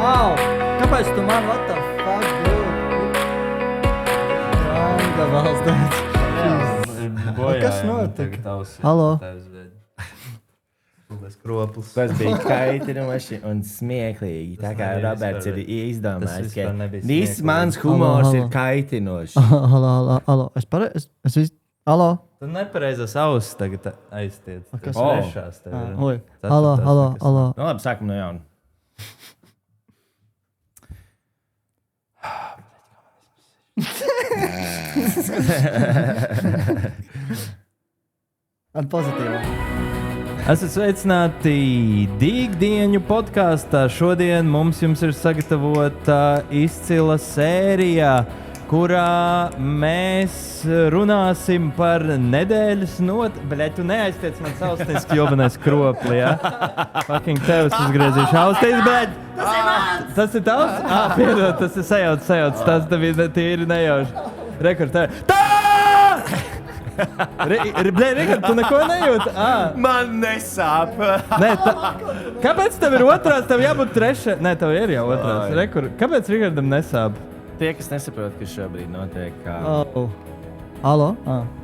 Wow! Kāpēc tu man, what the fuck, dude? Ranga valsts. Kas notika? Halo? Tas bija kaitinoši un smieklīgi. Tā kā Roberts ir izdomājis, ka viss mans humors ir kaitinošs. Halo. Halo? Tu nepareizas ausis tagad aiztiec. Kas trešās tev ir? Oi. Halo. Nu labi, sākam no jauna. Ar pozitīvu. Esat sveicināti Dīgdieņu podkāstā. Šodien mums jums ir sagatavota izcila sērija, kurā mēs runāsim par nedēļas Bļaļ, tu neaiztiec man sausniski jobanais kropli, ja? Fucking tev es uzgriezīšu austīs, bļaļ! Tas ir tavs? Piedod, tas ir sajauts. Tas tev ir tīri nejauši. Rekord, tā! Rekord, tu neko nejūti? Man nesāp. Kāpēc tev ir otrās? Tev jābūt trešā. Nē, tev ir jau otrās. Rekord, kāpēc Rikardam nesāp? Tie, kas nesaprot, kas šobrīd notiek. Halo?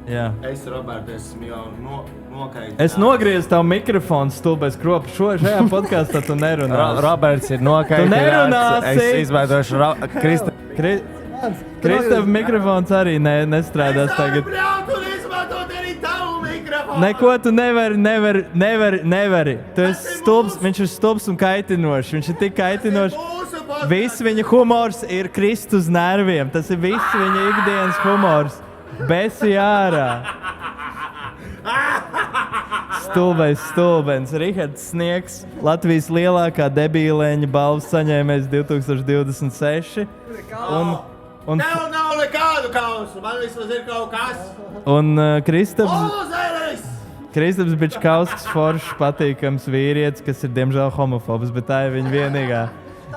Jā. Es, Roberts, esmu jau nokaidinājis. Es nogriezu tavu mikrofonu stulbais kropu. Šajā podkāstā tu nerunāsi. Roberts ir nokaidināts. Tu nerunāsi. Es izmantošu Kristēva mikrofons arī nestrādās tagad. Neko tu nevari. Tu esi stulbs, viņš ir stulbs un kaitinošs. Viņš ir tik kaitinošs. Viss viņa humors ir krist uz nerviem. Tas ir viss viņa ikdienas humors. Besi ārā. Stulbens. Rihards Sniegs, Latvijas lielākā debīleņa balvas saņēmējs 2026. Tev nav nekādu kausu, man vismaz ir kaut kas. Un Kristaps Bičkausks, foršs, patīkams vīrietis, kas ir diemžēl homofobs, bet tā ir viņa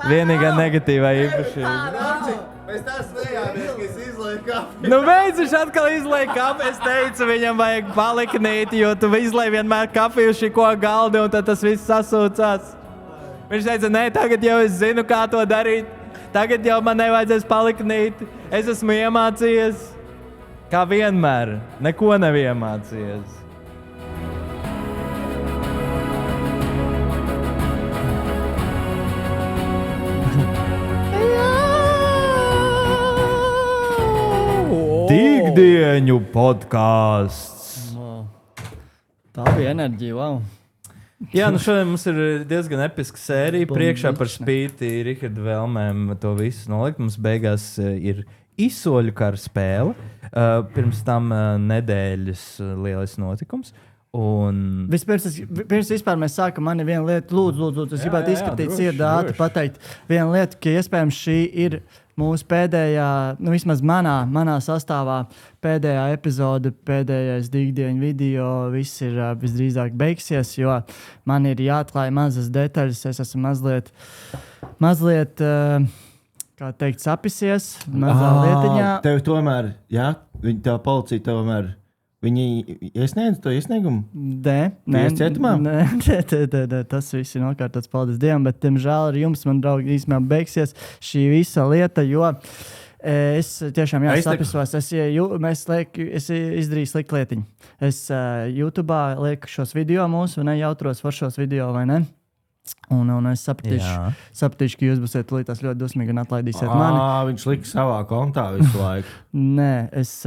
vienīgā negatīvā īpašība. Mēs tās nejāmies, ka es izlēju kapi. Nu beidz, viņš atkal izlēja kapi. Es teicu, viņam vajag paliknīt, jo tu izlēji vienmēr kafiju šiko galdi un tad tas viss sasūcās. Viņš teica, nē, tagad jau es zinu, kā to darīt. Tagad jau man nevajadzēs paliknīt. Es esmu iemācījies, kā vienmēr. Neko nav iemācījies. Dīgdieņu podkāsts. Tā bija enerģija, wow. Jā, nu šodien mums ir diezgan episka sērija. Priekšā par spīti Riharda vēlmēm to visu nolikt. Mums beigās ir izsoļu kara spēle. Pirms tam nedēļas lielais notikums. Pirms vispār mēs sākam, man ir viena lieta, lūdzu, es gribētu izskatīt sirdā ātri pateikt. Viena lieta, ka iespējams šī ir mūsu pēdējā, vismaz manā sastāvā pēdējā epizode, pēdējais Dīgdieņu video, viss ir visdrīzāk beigsies, jo man ir jāatklāj mazas detaļas, es esmu mazliet kā teikt, sapisies, mazā lietiņā. Tev tomēr, jā, tev policija tomēr, viņi iesniedz to iesniegumu? Nē, tas viss ir nokārtots, paldies Dievam, bet, diemžēl, ar jums, man draugi, īstenībā beigsies šī visa lieta, jo es tiešām sapisos, es izdarīju sliktu lietiņu. Es YouTube'ā lieku šos video mūsu, vai ne, jautros foršos video, vai ne? Un es sapratīšu, ka jūs būsiet tās ļoti dusmīgi un atlaidīsiet mani. Viņš lika savā kontā visu laiku. Nē, es...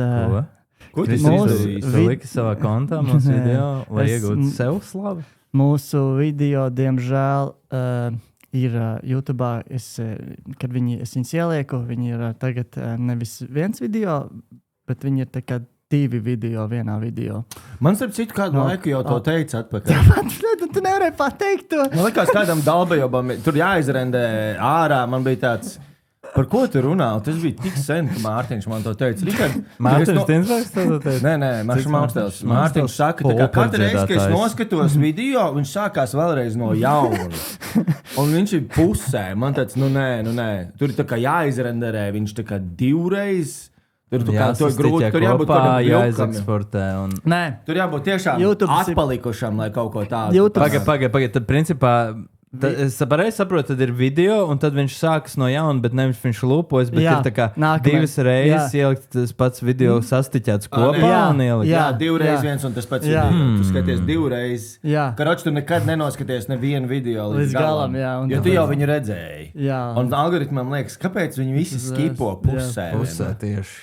Ko tu izdarīji? Tu liki savā kontā mūsu video, lai iegūtu sev slavu? Mūsu video, diemžēl, ir YouTube'ā, kad es viņus ielieku, viņi ir tagad nevis viens video, bet viņi ir tā kā 2 video vienā video. Man starp citu kādu laiku jau to teica atpakaļ. Tu nevarēji pateikt to. Man likās kādam dalbajobam, tur jāizrendē ārā, man bija tāds... Par ko tu runā? Tas bija tik sen, ka Mārtiņš man to teica. Mārtiņš Tinsbergs to teica? Nē, Maršs Mākstēls. Mārtiņš saka, ka katru reizi, kad es noskatos video, viņš sākās vēlreiz no jauna. Un viņš ir pusē. Man tāds, nē. Tur ir tā kā jāizrenderē, viņš tā kā 2 reizes. Tur to grūti, tur jābūt kādam jāizeksportē. Nē. Tur jābūt tiešām atpalikušam, lai kaut ko tādu. Pagaid, tad principā Es pareizi saprotu, tad ir video, un tad viņš sākas no jauna, bet nevis viņš lūpojas, bet ir tā kā divas reizes ielikt tas pats video sastiķēts kopā un ielikt. Jā, divreiz viens un tas pats video. Tu skaties divreiz. Karoči, tu nekad nenoskaties nevienu video līdz galam. Jo tu jau viņu redzēji. Un algoritmam liekas, kāpēc viņi visi skipo pusē? Pusē,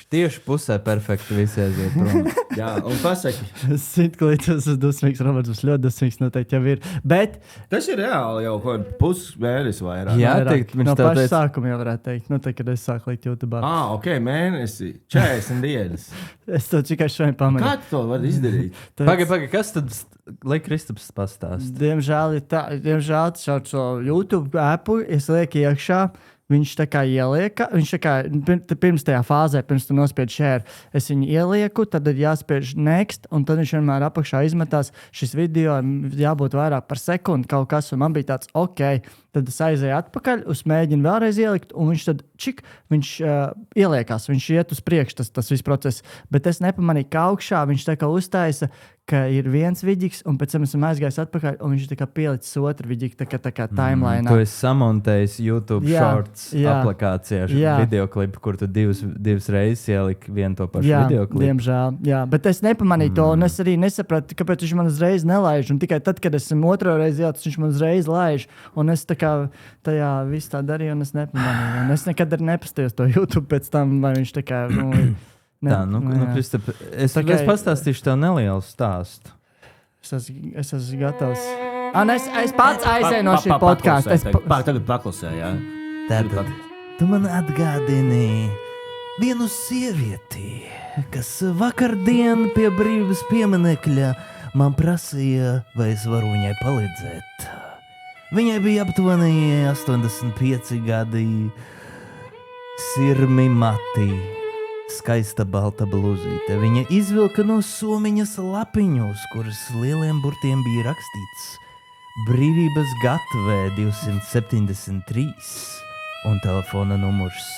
tieši pusē perfekti visi aiziet prom. Jā, un pasaki. Es zinu, ka tas ir dusmīgs, Roberts būs ļoti dusmīgs, noteikti jau ir. Bet tas ir reāli jau pusmēnesis vairāk. Jā, teikt, no paša sākuma jau varētu teikt. Nu, kad es sāku likt YouTube. Ok, mēnesi, 40 dienas. Es to tikai šodien pamanīju. Kā tu to vari izdarīt? Pagaid, kas tad, lai Kristaps pastāst? Diemžēl ir tā, caur šo YouTube appu es lieku iekšā. Viņš tā kā ieliek, viņš tā kā pirms tajā fāzē, pirms tu nospied share, es viņu ielieku, tad ir jāspiež next, un tad viņš vienmēr apakšā izmetās šis video, jābūt vairāk par sekundi kaut kas, un man bija tāds, ok, tad es aizēju atpakaļ, mēģinu vēlreiz ielikt, un viņš tad viņš ieliekās, viņš iet uz priekšu, tas viss process, bet es nepamanīju, ka augšā viņš tā kā uztaisa, ka ir viens vidīgs, un pēc tam esam aizgājis atpakaļ, un viņš tā kā pielicis otru vidīgu, tā kā timeline. Tu esi samontējis YouTube Shorts aplikācijā videoklipu, kur tu divas reizes ieliki vienu to pašu videoklipu. Diemžēl, bet es nepamanīju to, un es arī nesapratu, kāpēc viņš man uzreiz nelaiž, un tikai tad, kad esmu otro reizi ielicis, viņš man uzreiz laiž, un es tā kā tajā viss tā darīju, un es nepamanīju, un es nekad arī nepastījos to YouTube pēc tam, vai viņš tā kā, Kristap, es pastāstīšu tev nelielu stāstu. Es esmu gatavs. Es pats aizēju no šī podkāsta. Tagad paklusē, jā. Tātad, tu man atgādini vienu sievieti, kas vakardien pie brīvības pieminekļa man prasīja, vai es varu viņai palīdzēt. Viņai bija aptuveni 85 gadi, sirmi mati. Skaista balta blūzīte. Viņa izvilka no somiņas lapiņus, kuras lieliem burtiem bija rakstīts Brīvības gatavē 273 un telefona numurs.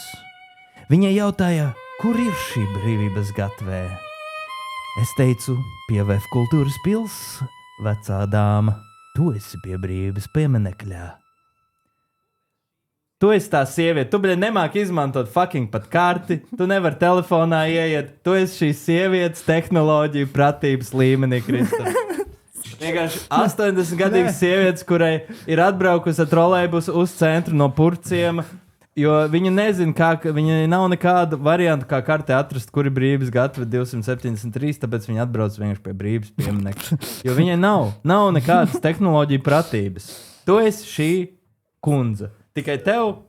Viņa jautāja, kur ir šī Brīvības gatavē? Es teicu, pie VF Kultūras pils, vecā dāma, tu esi pie Brīvības pieminekļā. Tu esi tā sieviete, tu nemāki izmantot fucking pat karti, tu nevari telefonā ieiet, tu esi šīs sievietes tehnoloģiju pratības līmenī, Kristap. Vienkārši 80 gadīgas sievietes, kurai ir atbraukusi ar trolejbusu uz centru no Purciema, jo viņa nezina, viņa nav nekādu variantu, kā kartē atrast, kur ir Brīvības gatava 273, tāpēc viņa atbrauc vienkārši pie Brīvības pieminekļa. Jo viņai nav nekādas tehnoloģiju pratības. Tu esi šī kundze. Tikai tev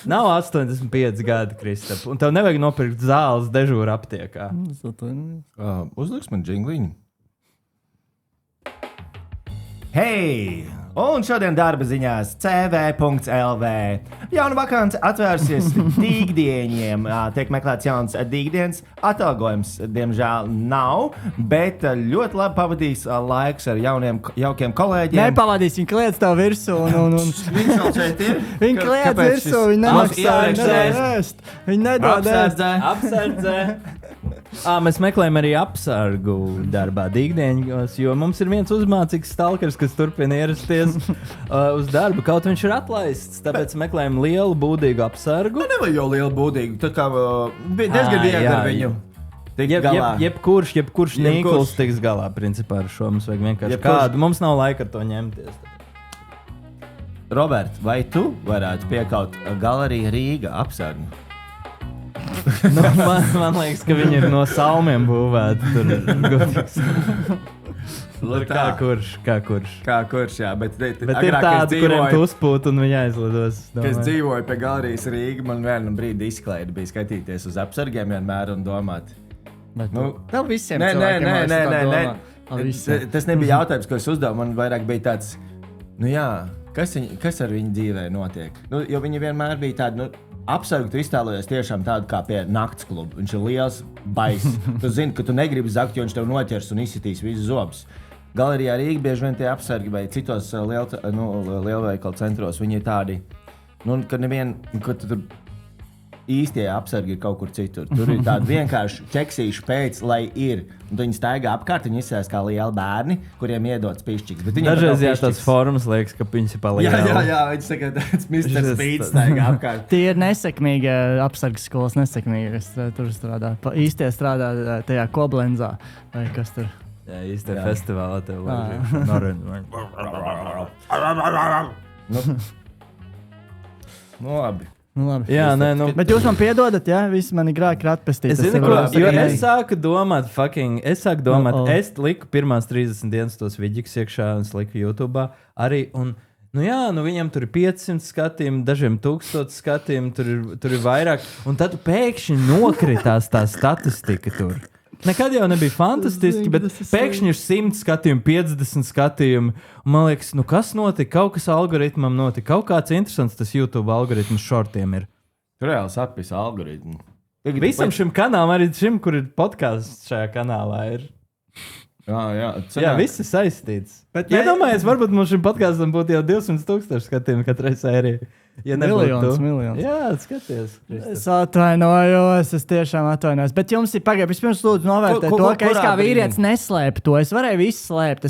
nav 85 gadi, Kristap, un tev nevajag nopirkt zāles dežūra aptiekā. Uzliks man džingliņu. Hei! Un šodien darba ziņās cv.lv. Jauna vakance atvērsies dīgdieņiem. Tiek meklēts jauns dīgdienas. Atalgojums, diemžēl, nav, bet ļoti labi pavadīs laiks ar jauniem, jaukiem kolēģiem. Nepavadīs, viņi kliedz tev virsū. Viņš jau šeit ir. Viņi kliedz virsū, viņi nemaksā. Viņi nedod ēst. Apsardzē. Mēs meklējam arī apsargu darbā dīgdieņos, jo mums ir viens uzmācīgs stalkers, kas turpina ierasties uz darbu. Kaut viņš ir atlaists, tāpēc meklējam lielu būdīgu apsargu. Nevajag jau lielu būdīgu, tā kā diezgan viegli ar viņu. Jebkurš nīkls tiks galā, principā ar šo mums vajag vienkārši kādu. Mums nav laika ar to ņemties. Robert, vai tu varētu piekaut galerija Rīga apsargu? Man liekas, ka viņi ir no salmiem būvēti. Kā kurš, jā. Bet ir tādi, kuriem tu uzpūt un viņi aizlidos. Es dzīvoju pie galerijas Rīga, man vienu brīdi izklaidi bija skatīties uz apsargiem vienmēr un domāt. Tev visiem Nē. Tas nebija jautājums, ko es uzdevu. Man vairāk bija tāds, kas ar viņu dzīvē notiek? Jo viņi vienmēr bija tādi, apsargu tu iztēlojies tiešām tādu kā pie nakts kluba. Viņš ir liels, baiss. Tu zini, ka tu negribi zakt, jo viņš tev noķers un izsitīs visus zobus. Galerijā Rīga bieži vien tie apsargi vai citos lielveikalu centros, viņi ir tādi, kad tu tur īstie apsargi ir kaut kur citur. Tur ir tādi vienkārši ķeksīši pēc, lai ir. Un viņi staigā apkārt, viņi izsēs kā lieli bērni, kuriem iedots pišķiks. Dažreiz tās formas liekas, ka viņi ir palielināti. Jā, viņi saka, tāds Mr. Speed staigā apkārt. Tie ir nesekmīgi apsargas skolas, nesekmīgi, kas tur strādā. Īstie strādā tajā Koblenzā, vai kas tur. Jā, īstie festivālā tev Nu, labi. Jā, Bet jūs man piedodat, jā? Visi mani grāki ir atpestīgi. Es zinu, es sāku domāt, es liku pirmās 30 dienas tos vidžiks iekšā un es liku YouTube arī. Un, viņam tur ir 500 skatījumi, dažiem 1000 skatījumi, tur ir vairāk. Un tad pēkšņi nokritās tā statistika tur. Nekad jau nebija fantastiski, bet pēkšņi ir 100 skatījumi, 50 skatījumi. Man liekas, kas notika? Kaut kas algoritmam notika. Kaut kāds interesants tas YouTube algoritms šortiem ir. Reāli sapisa algoritmu. Visam šim kanālam, arī šim, kur ir podcasts šajā kanālā, ir. Jā, viss ir saistīts. Iedomājies, varbūt mums šim podkastam būtu jau 200,000 skatījumi katrai sērijai. Ja miljons. Jā, skaties. Es atvainojos, es tiešām atvainojos. Bet jums ir pagaidām, vispirms lūdzu novērtēt to, ka es kā vīrietis neslēpu to. Es varēju visu slēpt.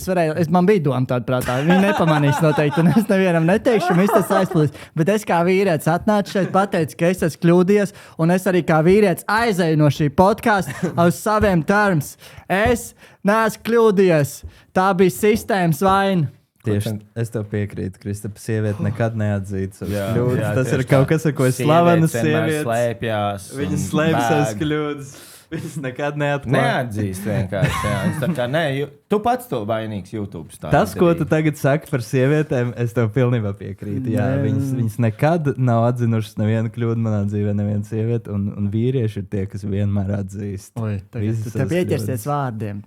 Man bija doma tāda prātā. Viņi nepamanīs noteikti, un es nevienam neteikšu, un viss tas aizplūst. Bet es kā vīrietis atnācu šeit, pateicu, ka es esmu kļūdījies, un es arī kā vīrietis aizēju no šī podkāsta uz saviem terms. Es neesmu kļūdījies. Tā bija sistēmas vaina. Tieši es tev piekrītu, Kristapa. Sieviete nekad neatzīst savas kļūdas. Tas ir kaut kas, ar ko es slavenu sievietes. Viņas slēpj savas kļūdas. Viņas nekad neatzīst vienkārši. Tu pats to vainīgs YouTube stāstā. Tas, ko tu tagad saki par sievietēm, es tev pilnībā piekrītu. Jā, viņas nekad nav atzinušas nevienu kļūdu manā dzīvē, neviena sieviete. Un vīrieši ir tie, kas vienmēr atzīst. Te pieķersies vārdiem,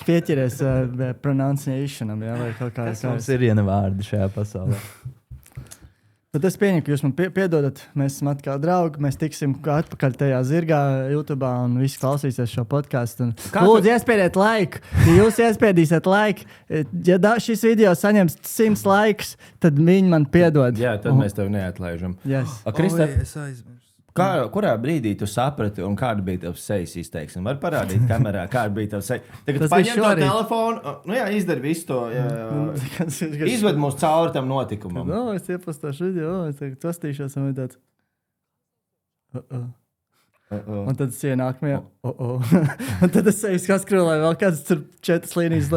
Pieķeries pronunciationam, vai kaut kā. Kas mums ir viena vārdi šajā pasaulē? Tad es pieņemu, ka jūs man piedodat. Mēs esam atkal draugi. Mēs tiksim atpakaļ tajā zirgā YouTube un visi klausīsies šo podcastu. Lūdzu, iespiediet laiku. Ja jūs iespiedīsiet laiku, ja šis video saņems 100 laikus, tad viņi man piedod. Jā, tad mēs tev neatlaižam. Yes. Kurā brīdī tu saprati, un kāda bija tavs sejas izteiksme? Var parādīt kamerā, kāda bija tavs sejas. Tagad paņem to telefonu, izdari visu to, izved mūs cauri tam notikumam. Es iepastošu video, es tagad tostīšos, un tāds. Un tad es ienāk mie, un tad es seju skrolēju vēl kāds tur 4 līnijas,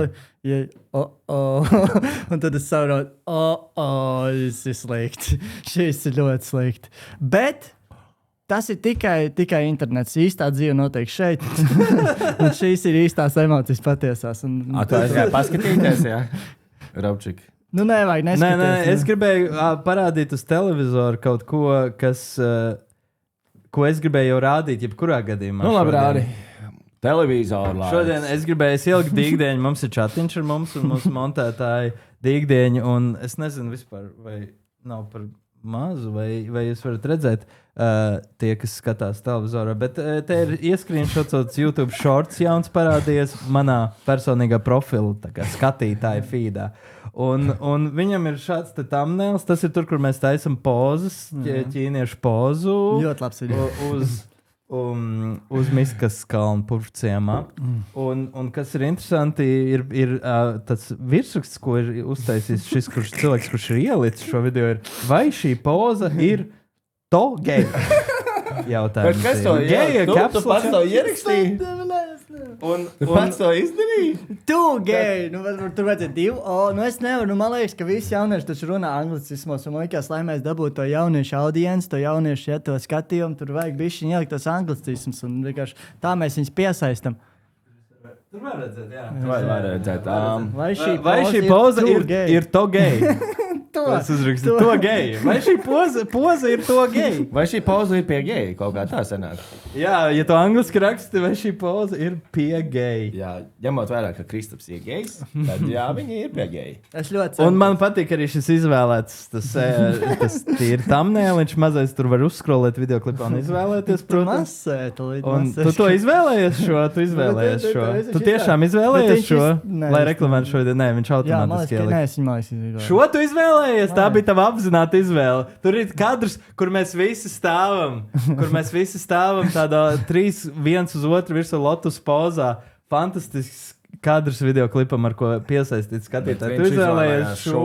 un tad es saprotu, šis ir slikti, šis ir ļoti slikti. Bet tas ir tikai internets. Īstā dzīve notiek šeit. Un šīs ir īstās emocijas patiesās. Tu aizgāji paskatīties, jā? Raupčik. Nevajag neskatīties. Nē, es gribēju parādīt uz televizoru kaut ko, ko es gribēju jau rādīt, jebkurā gadījumā. Labi, rādi. Televizoru lādes. Šodien es gribēju ielikt dīgdieņu. Mums ir chatiņš ar mums un mūsu montētāji dīgdieņu. Un es nezinu vispār, vai nav par mazu, vai jūs varat redzēt tie, kas skatās televizorā. Bet te ir ieskrīnšots YouTube shorts jauns parādījies manā personīgā profila skatītāja feedā. Un viņam ir šāds te thumbnails. Tas ir tur, kur mēs taisam pozas, ķīniešu pozu. Ļoti labs ir. Uz Miskas kalnu Purvciemā. Un kas ir interesanti, ir tas virsraksts, ko ir uztaisījis šis cilvēks, kurš ir ielicis šo video, ir, vai šī poza ir to geja? Jautājums. Kas to geja? Tu pats to ierakstīji? Tu pats to izdarīji? Tu geji! Tur vajadzēja 2. Es nevaru. Man liekas, ka visi jaunieši taču runā anglicismos. Un man liekas, lai mēs dabūtu to jauniešu audienci, to jauniešu to skatījumu, tur vajag bišķiņ ielikt tos anglicismus. Un vienkārši tā mēs viņus piesaistam. Tur var redzēt, jā. Var redzēt. Vai šī poza ir to geja? Es uzrakstu to geju. Vai šī poza ir to geju? Vai šī poza ir pie geja? Kaut kā tā sanāk. Jā, ja tu angliski raksti, vai šī poza ir pie geja? Jā, ņemot vērā, ka Kristaps ir gejs, tad jā, viņi ir pie geja. Es ļoti ceru. Un man patīk arī šis izvēlēts, tas ir thumbnail, viņš mazais tur var uzskrolēt videoklipā un izvēlēties, protams. Un tu to izvēlējies šo? Tu tiešām izvēlējies šo? Lai reklamētu šo video? Nē, viņš automātiski ielika. Nē, es viņu mājas izvēlēju. Šo tu izvēlējies? Iedomājies, tā bija tava apzināta izvēle. Tur ir kadrs, kur mēs visi stāvam. Tādā 3 viens uz otru virsū lotus pozā. Fantastisks kadrs video klipam, ar ko piesaistīt skatītāju. Tu izvēlējies šo,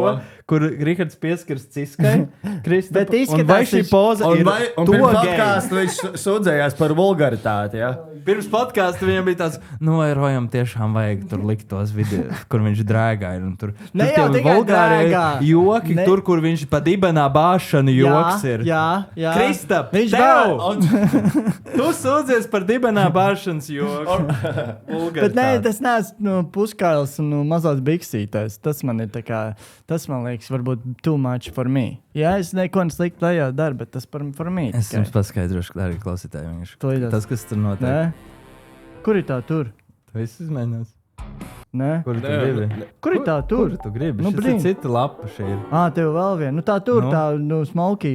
kur Rihards pieskaras Ciskai, Kristap, un vai šī poza ir to podkāstu viņš sūdzējās par vulgaritāti, ja? Pirms podkāsta viņam bija tāds, vai Rojam tiešām vajag tur likt tos video, kur viņš drēgāja, un tur jau tikai drēgā. Joki, tur, kur viņš pa dibenā bāšanu joks ir. Jā. Kristap, viņš tu sūdzies par dibenā bāšanas joku. Bet nē, tas neesmu puskails un mazās biksītēs. Tas man liekas, varbūt too much for me. Jā, es neko sliktu tajā daru, bet tas for me. Es jums paskaidrošu, arī klausītāji. Tas, kas tur notiek. Nē. Kur ir tā tur? Tu esi izmēģinās. Nē. Kur tu gribi? Kur ir tā tur? Kur tu gribi? Šis ir cita lapa šī ir. Tev vēl viena. Tā tur, smalkī.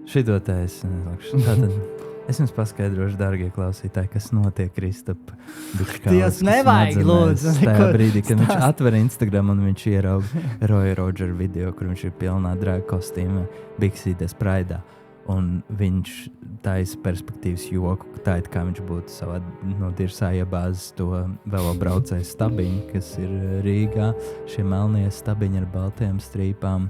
Šito tā es nelakšu. Tātad es jums paskaidrošu, dārgie klausītāji, kas notiek Kristapa Dievs, nevajag, lūdzu. Tajā brīdī, kad viņš atver Instagram un viņš ierauga Roy Roger video, kur viņš ir pilnā drēga kostīma, biksīties praidā. Un viņš taisa perspektīvas joku, tā it kā viņš būtu savā dirsā iebāzis to velobraucēju stabiņu, kas ir Rīgā. Šie melnie stabiņi ar baltajām strīpām.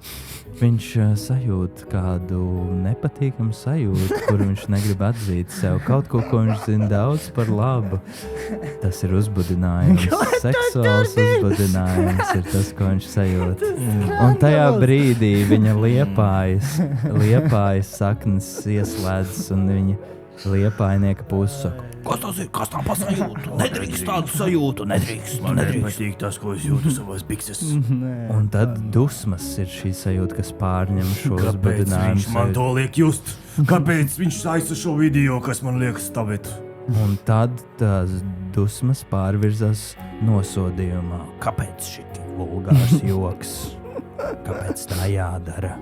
Viņš sajūt kādu nepatīkamu sajūtu, kuru viņš negrib atzīt sev. Kaut ko viņš zina daudz par labu. Tas ir uzbudinājums. Seksuāls uzbudinājums ir tas, ko viņš sajūt. Un tajā brīdī viņa liepājas saknes ieslēdzas un viņa liepājnieka puses saka, kas tas ir? Kas tā pa sajūtu? Nedrīkst tādu sajūtu, nedrīkst. Man nepatīk tas, ko es jūtu savās bikses. Un tad dusmas ir šī sajūta, kas pārņem šo uzbudinājumu. Kāpēc viņš man to liek just? Kāpēc viņš saista šo video, kas man liekas stabēt? Un tad tās dusmas pārvirzās nosodījumā. Kāpēc šī vulgārs joks? Kāpēc tā jādara?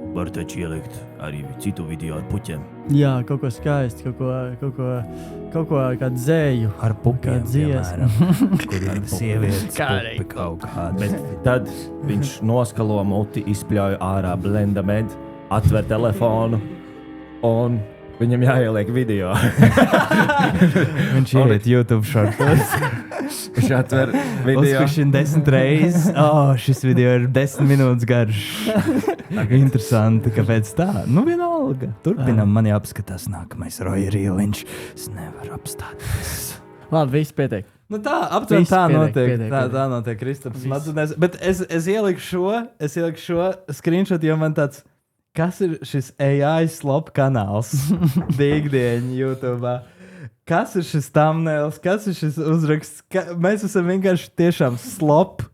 Var taču ielikt arī citu video ar puķiem. Jā, kaut ko skaisti, kaut ko kādu zēju. Ar pupiem, piemēram, kur ir sievietes pupi kaut kāda. Bet tad viņš noskalo muti, izpļauj ārā Blenda Med, atver telefonu un viņam jāieliek video. Viņš ieliet YouTube šortos. Viņš atver video. Uzspišķina 10 reizes. Šis video ir 10 minūtes garš. Interesanti, kāpēc tā? Vienalga. Turpinam, man jāapskatās nākamais Roja Rīliņš. Es nevaru apstāties. Labi, viss pietiek. Tā, aptuveni tā notiek. Tā notiek Kristaps smadzenēs. Bet es ieliku šo screenshot, jo man tāds, kas ir šis AI slop kanāls? Dīgdieņi YouTube. Kas ir šis thumbnails? Kas ir šis uzraksts? Mēs esam vienkārši tiešām slop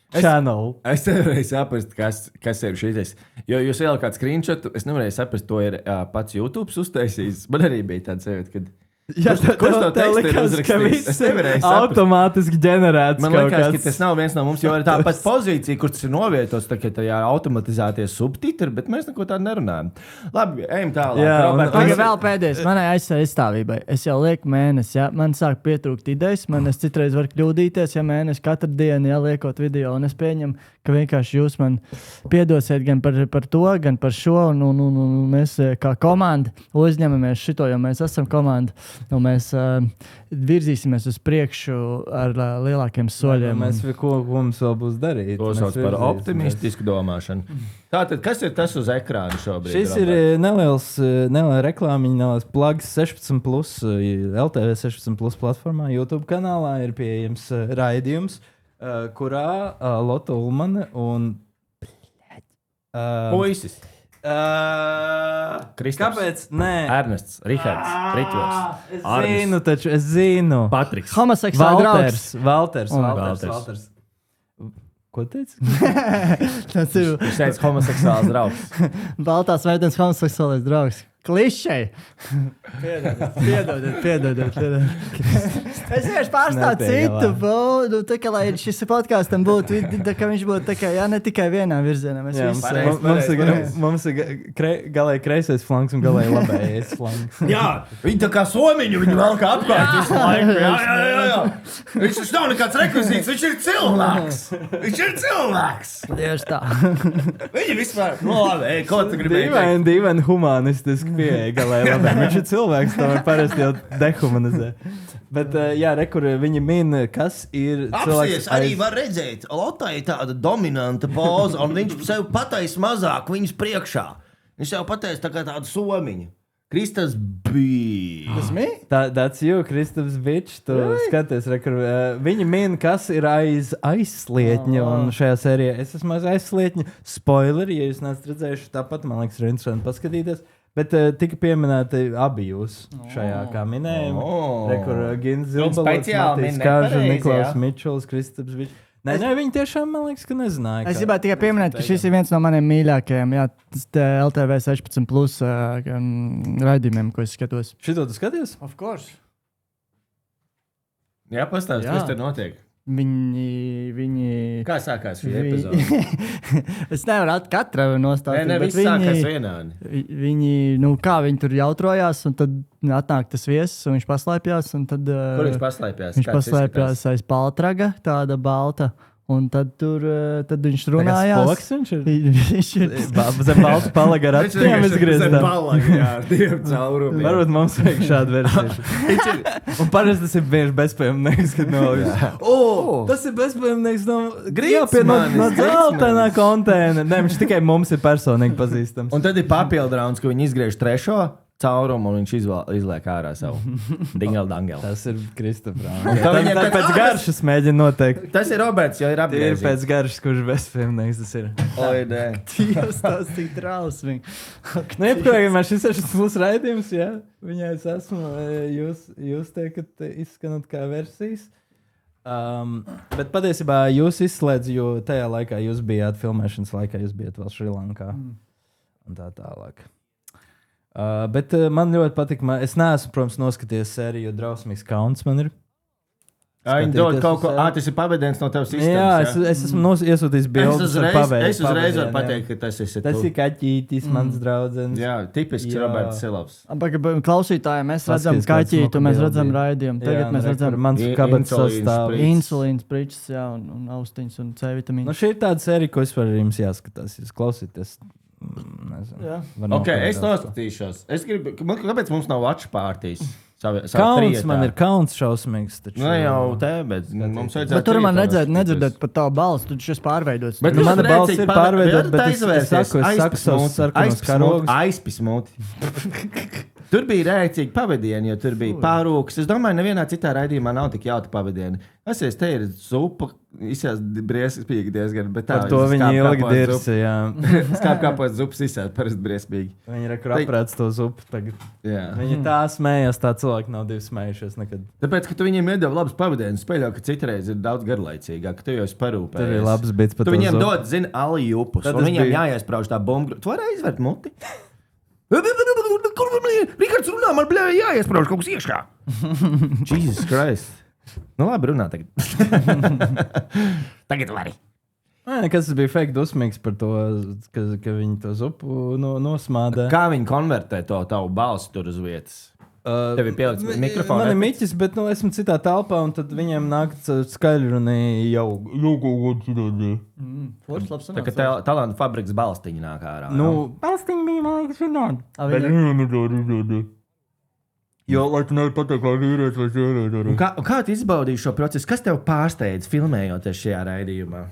channel. Es nevarēju saprast, kas ir šis. Jo jūs ielikāt screenshotu, es nevarēju saprast, to ir pats YouTube uztaisījis. Man arī bija tāds sajūta, kad Jā, kurš to tekstu ir uzrakstījis? Es nevarēju saprast. Automātiski ģenerēts. Man liekas, ka tas nav viens no mums, jo ir tā pat pozīcija, kur tas ir novietots, tā kā tajā automatizētie subtitri, bet mēs neko tādu nerunājam. Labi, ejam tālāk. Tagad vēl pēdējais manai aizstāvībai. Es jau lieku mēnesi, ja man sāk pietrūkt idejas, es citreiz varu kļūdīties, ja mēnesi katru dienu liekot video, un es pieņemu, ka vienkārši jūs man piedosiet gan par to, gan par šo, un mēs kā komanda uzņemamies šito, jo mēs esam komanda. Mēs virzīsimies uz priekšu ar lielākiem soļiem. Ko mums vēl būs darīt? To sauc par optimistisku domāšanu. Tātad, kas ir tas uz ekrāna šobrīd? Šis ir neliela reklāmiņa, neliels plugs 16+, LTV 16+ platformā, YouTube kanālā ir pieejams raidījums, kurā Lotte Ulmane un puisis. Kāpēc? Nē, Ernests, Rihards, Ritvers. Es zinu. Patriks. Homoseksuāls draugs. Valters. Ko teici? Tas ir. Viņš teica homoseksuāls draugs. Baltās veidens homoseksuālais draugs. klišei. Piedodiet. Es vienkārši pārstāvu citu. Tā kā lai šis podkāstam būtu, tā kā viņš būtu tā kā, ne tikai vienā virzienā. Mums ir galēji kreisais flanks un galēji labējais flanks. Jā, viņi tā kā somiņu, viņi velk apkārt visu laiku. Jā. Viņš nav nekāds rekvizīts, viņš ir cilvēks. Tieši tā. Viņi vispār, labi, ko tu gribēji teikt? Dīvaini humanistiski pieeja galēji labējiem. Viņš ir cilvēks, to var parasti jau dehumanizē. Bet, jā, kur viņi min, kas ir cilvēks. Arī var redzēt, Lotai tāda dominanta poza, un viņš sev patais mazāk viņas priekšā. Viņš sev patais tā kā tādu somiņu. Kristaps bija. Tas mī? That's you, Kristaps bitch. Tu skaties, kur viņi min, kas ir aiz aizslietņa, un šajā sērijā es esmu aiz aizslietņa. Spoileri, ja jūs neesat redzējuši, tāpat man liekas, ir interesanti paskatīties. Bet tika pieminēti abi jūs šajā kā minējumi. Kur Gins Zilbalots, Matīs Kārža, Niklaus Mičuls, Kristaps bitch. Nē, viņi tiešām, man liekas, ka nezināja. Es gribētu tikai pieminēt, ka šis ir viens no maniem mīļākajiem LTV 16+ raidījumiem, ko es skatos. Šito tu skaties? Of course. Jā, pastāst, kas tur notiek? Viņi... Kā sākās šī epizode? Es nevaru katra nostāstīt, bet viss sākās vienādi. Viņi tur jautrojās, un tad atnāk tas viesis, un viņš paslēpjās, un tad... Kur viņš paslēpjās? Viņš paslēpjās aiz paltraga, tāda balta. Un tad viņš runājās. Spoks viņš ir? Viņš ir zem balta palaga ar atšķiem izgrieztām. Zem palaga, jā, tiem caurumiem. Varbūt mums vajag šādu versiju. Un parasti tas ir bieži bezpajumnieks, kad nolīdz. Tas ir bezpajumnieks no dzeltenā kontēna. Ne, viņš tikai mums ir personīgi pazīstams. Un tad ir papildrauns, ka viņi izgriež trešo caurumu, un viņš izliek ārā savu dingel-dangelu. Tas ir Kristaps. Tad pēc garšas mēģina noteikt. Tas ir Roberts, jo ir apgriezīts. Ir pēc garšas, kurš bezpajumnieks tas ir. Oi, nē. Dievs, tas tik drausmīgi. Neapkārt, šis ir mūsu raidījums, jā. Viņai es esmu, jūs tiekat izskanat kā versijas. Bet patiesībā jūs izslēdz, jo tajā laikā jūs bijāt filmēšanas laikā, jūs bijat vēl Šrilankā. Un tā tālāk. Bet man ļoti patīk, es neesmu, protams, noskaties sēriju, jo drausmīgs kauns man ir. Viņi dod kaut ko, tas ir pavadiens no tavas sistēmas. Jā, es esmu iesūtījis bildes ar pavadienu. Es uzreiz varu pateikt, ka tas esi tu. Tas ir kaķītis, mans draudzens. Jā, tipisks Roberts Silavs. Klausītāji, mēs redzam kaķītu, mēs redzam raidījumu. Tagad mēs redzam mans kabatas sastāvu. Insulīns, pričs, jā, un austiņas un C vitamīns. Nu, šī ir tāda sērija, ko vispār jums jāskatās. Jūs klausīties. Ok, es noskatīšos. Es gribu, kāpēc mums nav watch partijas? Kauns man ir kauns šausmīgs. Taču, ne jau te, bet mums vajadzētu... Bet tur man nedzirdēt pat tavu balsu, tu šis pārveidots. Bet mana balss ir pārveidot, bet es saku savus sarkanos karogus. Aizpismūti. Tur bija rēcīgi pavadieni, jo tur bija pārūks. Es domāju, nevienā citā raidījumā nav tik jauta pavadieni. Es te ir zupa, izsās briesmīgi diezgan, bet tā... Par to viņi ilgi dirsa, jā. Skāp kāpot zupas izsās, parasti briesmīgi. Viņi ir aprēc to zupu tagad. Jā. Viņi tā smējās, tā cilvēki nav divi smējušies nekad. Tāpēc, ka tu viņiem iedod labus pavadienas, spēļo, ka citreiz ir daudz garlaicīgāk, ka tu jau esi parūpējies. Tev ir labs bits par to zupu. Tu viņiem dod, zini, ali jupus, un viņiem jāiesprauž tā bomba. Tu vari aizvērt muti? Rikards runā, man bļā jāiesprauž kaut kas iekšā. Jesus Christ. Nu labi, runā tagad. Tagad vari. Nekas bija fake dusmīgs par to, ka viņi to zupu nosmādē. Kā viņi konvertē to tavu balsi tur uz vietas? Tev ir pielikts mikrofonu. Man ir miķis, bet esmu citā telpā, un tad viņiem nāk skaļruni jau. Tā kā talantu fabriks balstiņi nāk ārā. Balstiņi bija, man liekas, vienādi. Jo, lai tu nevari pateikt, kā vīrietis vai sieviete. Kā tu izbaudīji šo procesu? Kas tev pārsteidz filmējoties šajā raidījumā?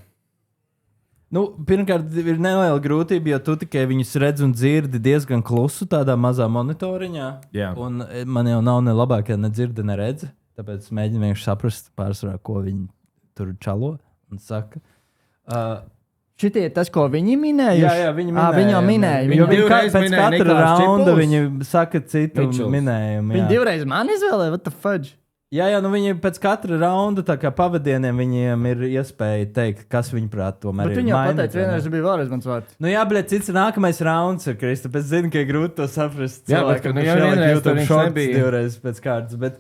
Pirmkārt, ir neliela grūtība, jo tu tikai viņus redz un dzirdi diezgan klusu tādā mazā monitoriņā. Jā. Un man jau nav ne labākā, ne dzirdi, ne redzi. Tāpēc mēģinu vienkārši saprast pārsvarā, ko viņi tur čalo un saka. Šitie ir tas, ko viņi minēja? Jā, viņi minēja. Viņi jau minēja. Viņi pēc katra raunda viņi saka citu minējumu. Viņi divreiz man izvēlēja, what the fudge? Jā, nu viņi pēc katra raunda, tā kā pavadieniem, viņiem ir iespēja teikt, kas viņuprāt tomēr bet ir. Bet viņi jau pateica, vienreiz bija vēlreiz mans vārds. Nu jā, bet cits nākamais rauns ir, Kristap. Es zinu, ka ir grūti to saprast. Jā, bet cilvēkam, jau vienreiz tur viņš nebija. Divreiz pēc kārtas, bet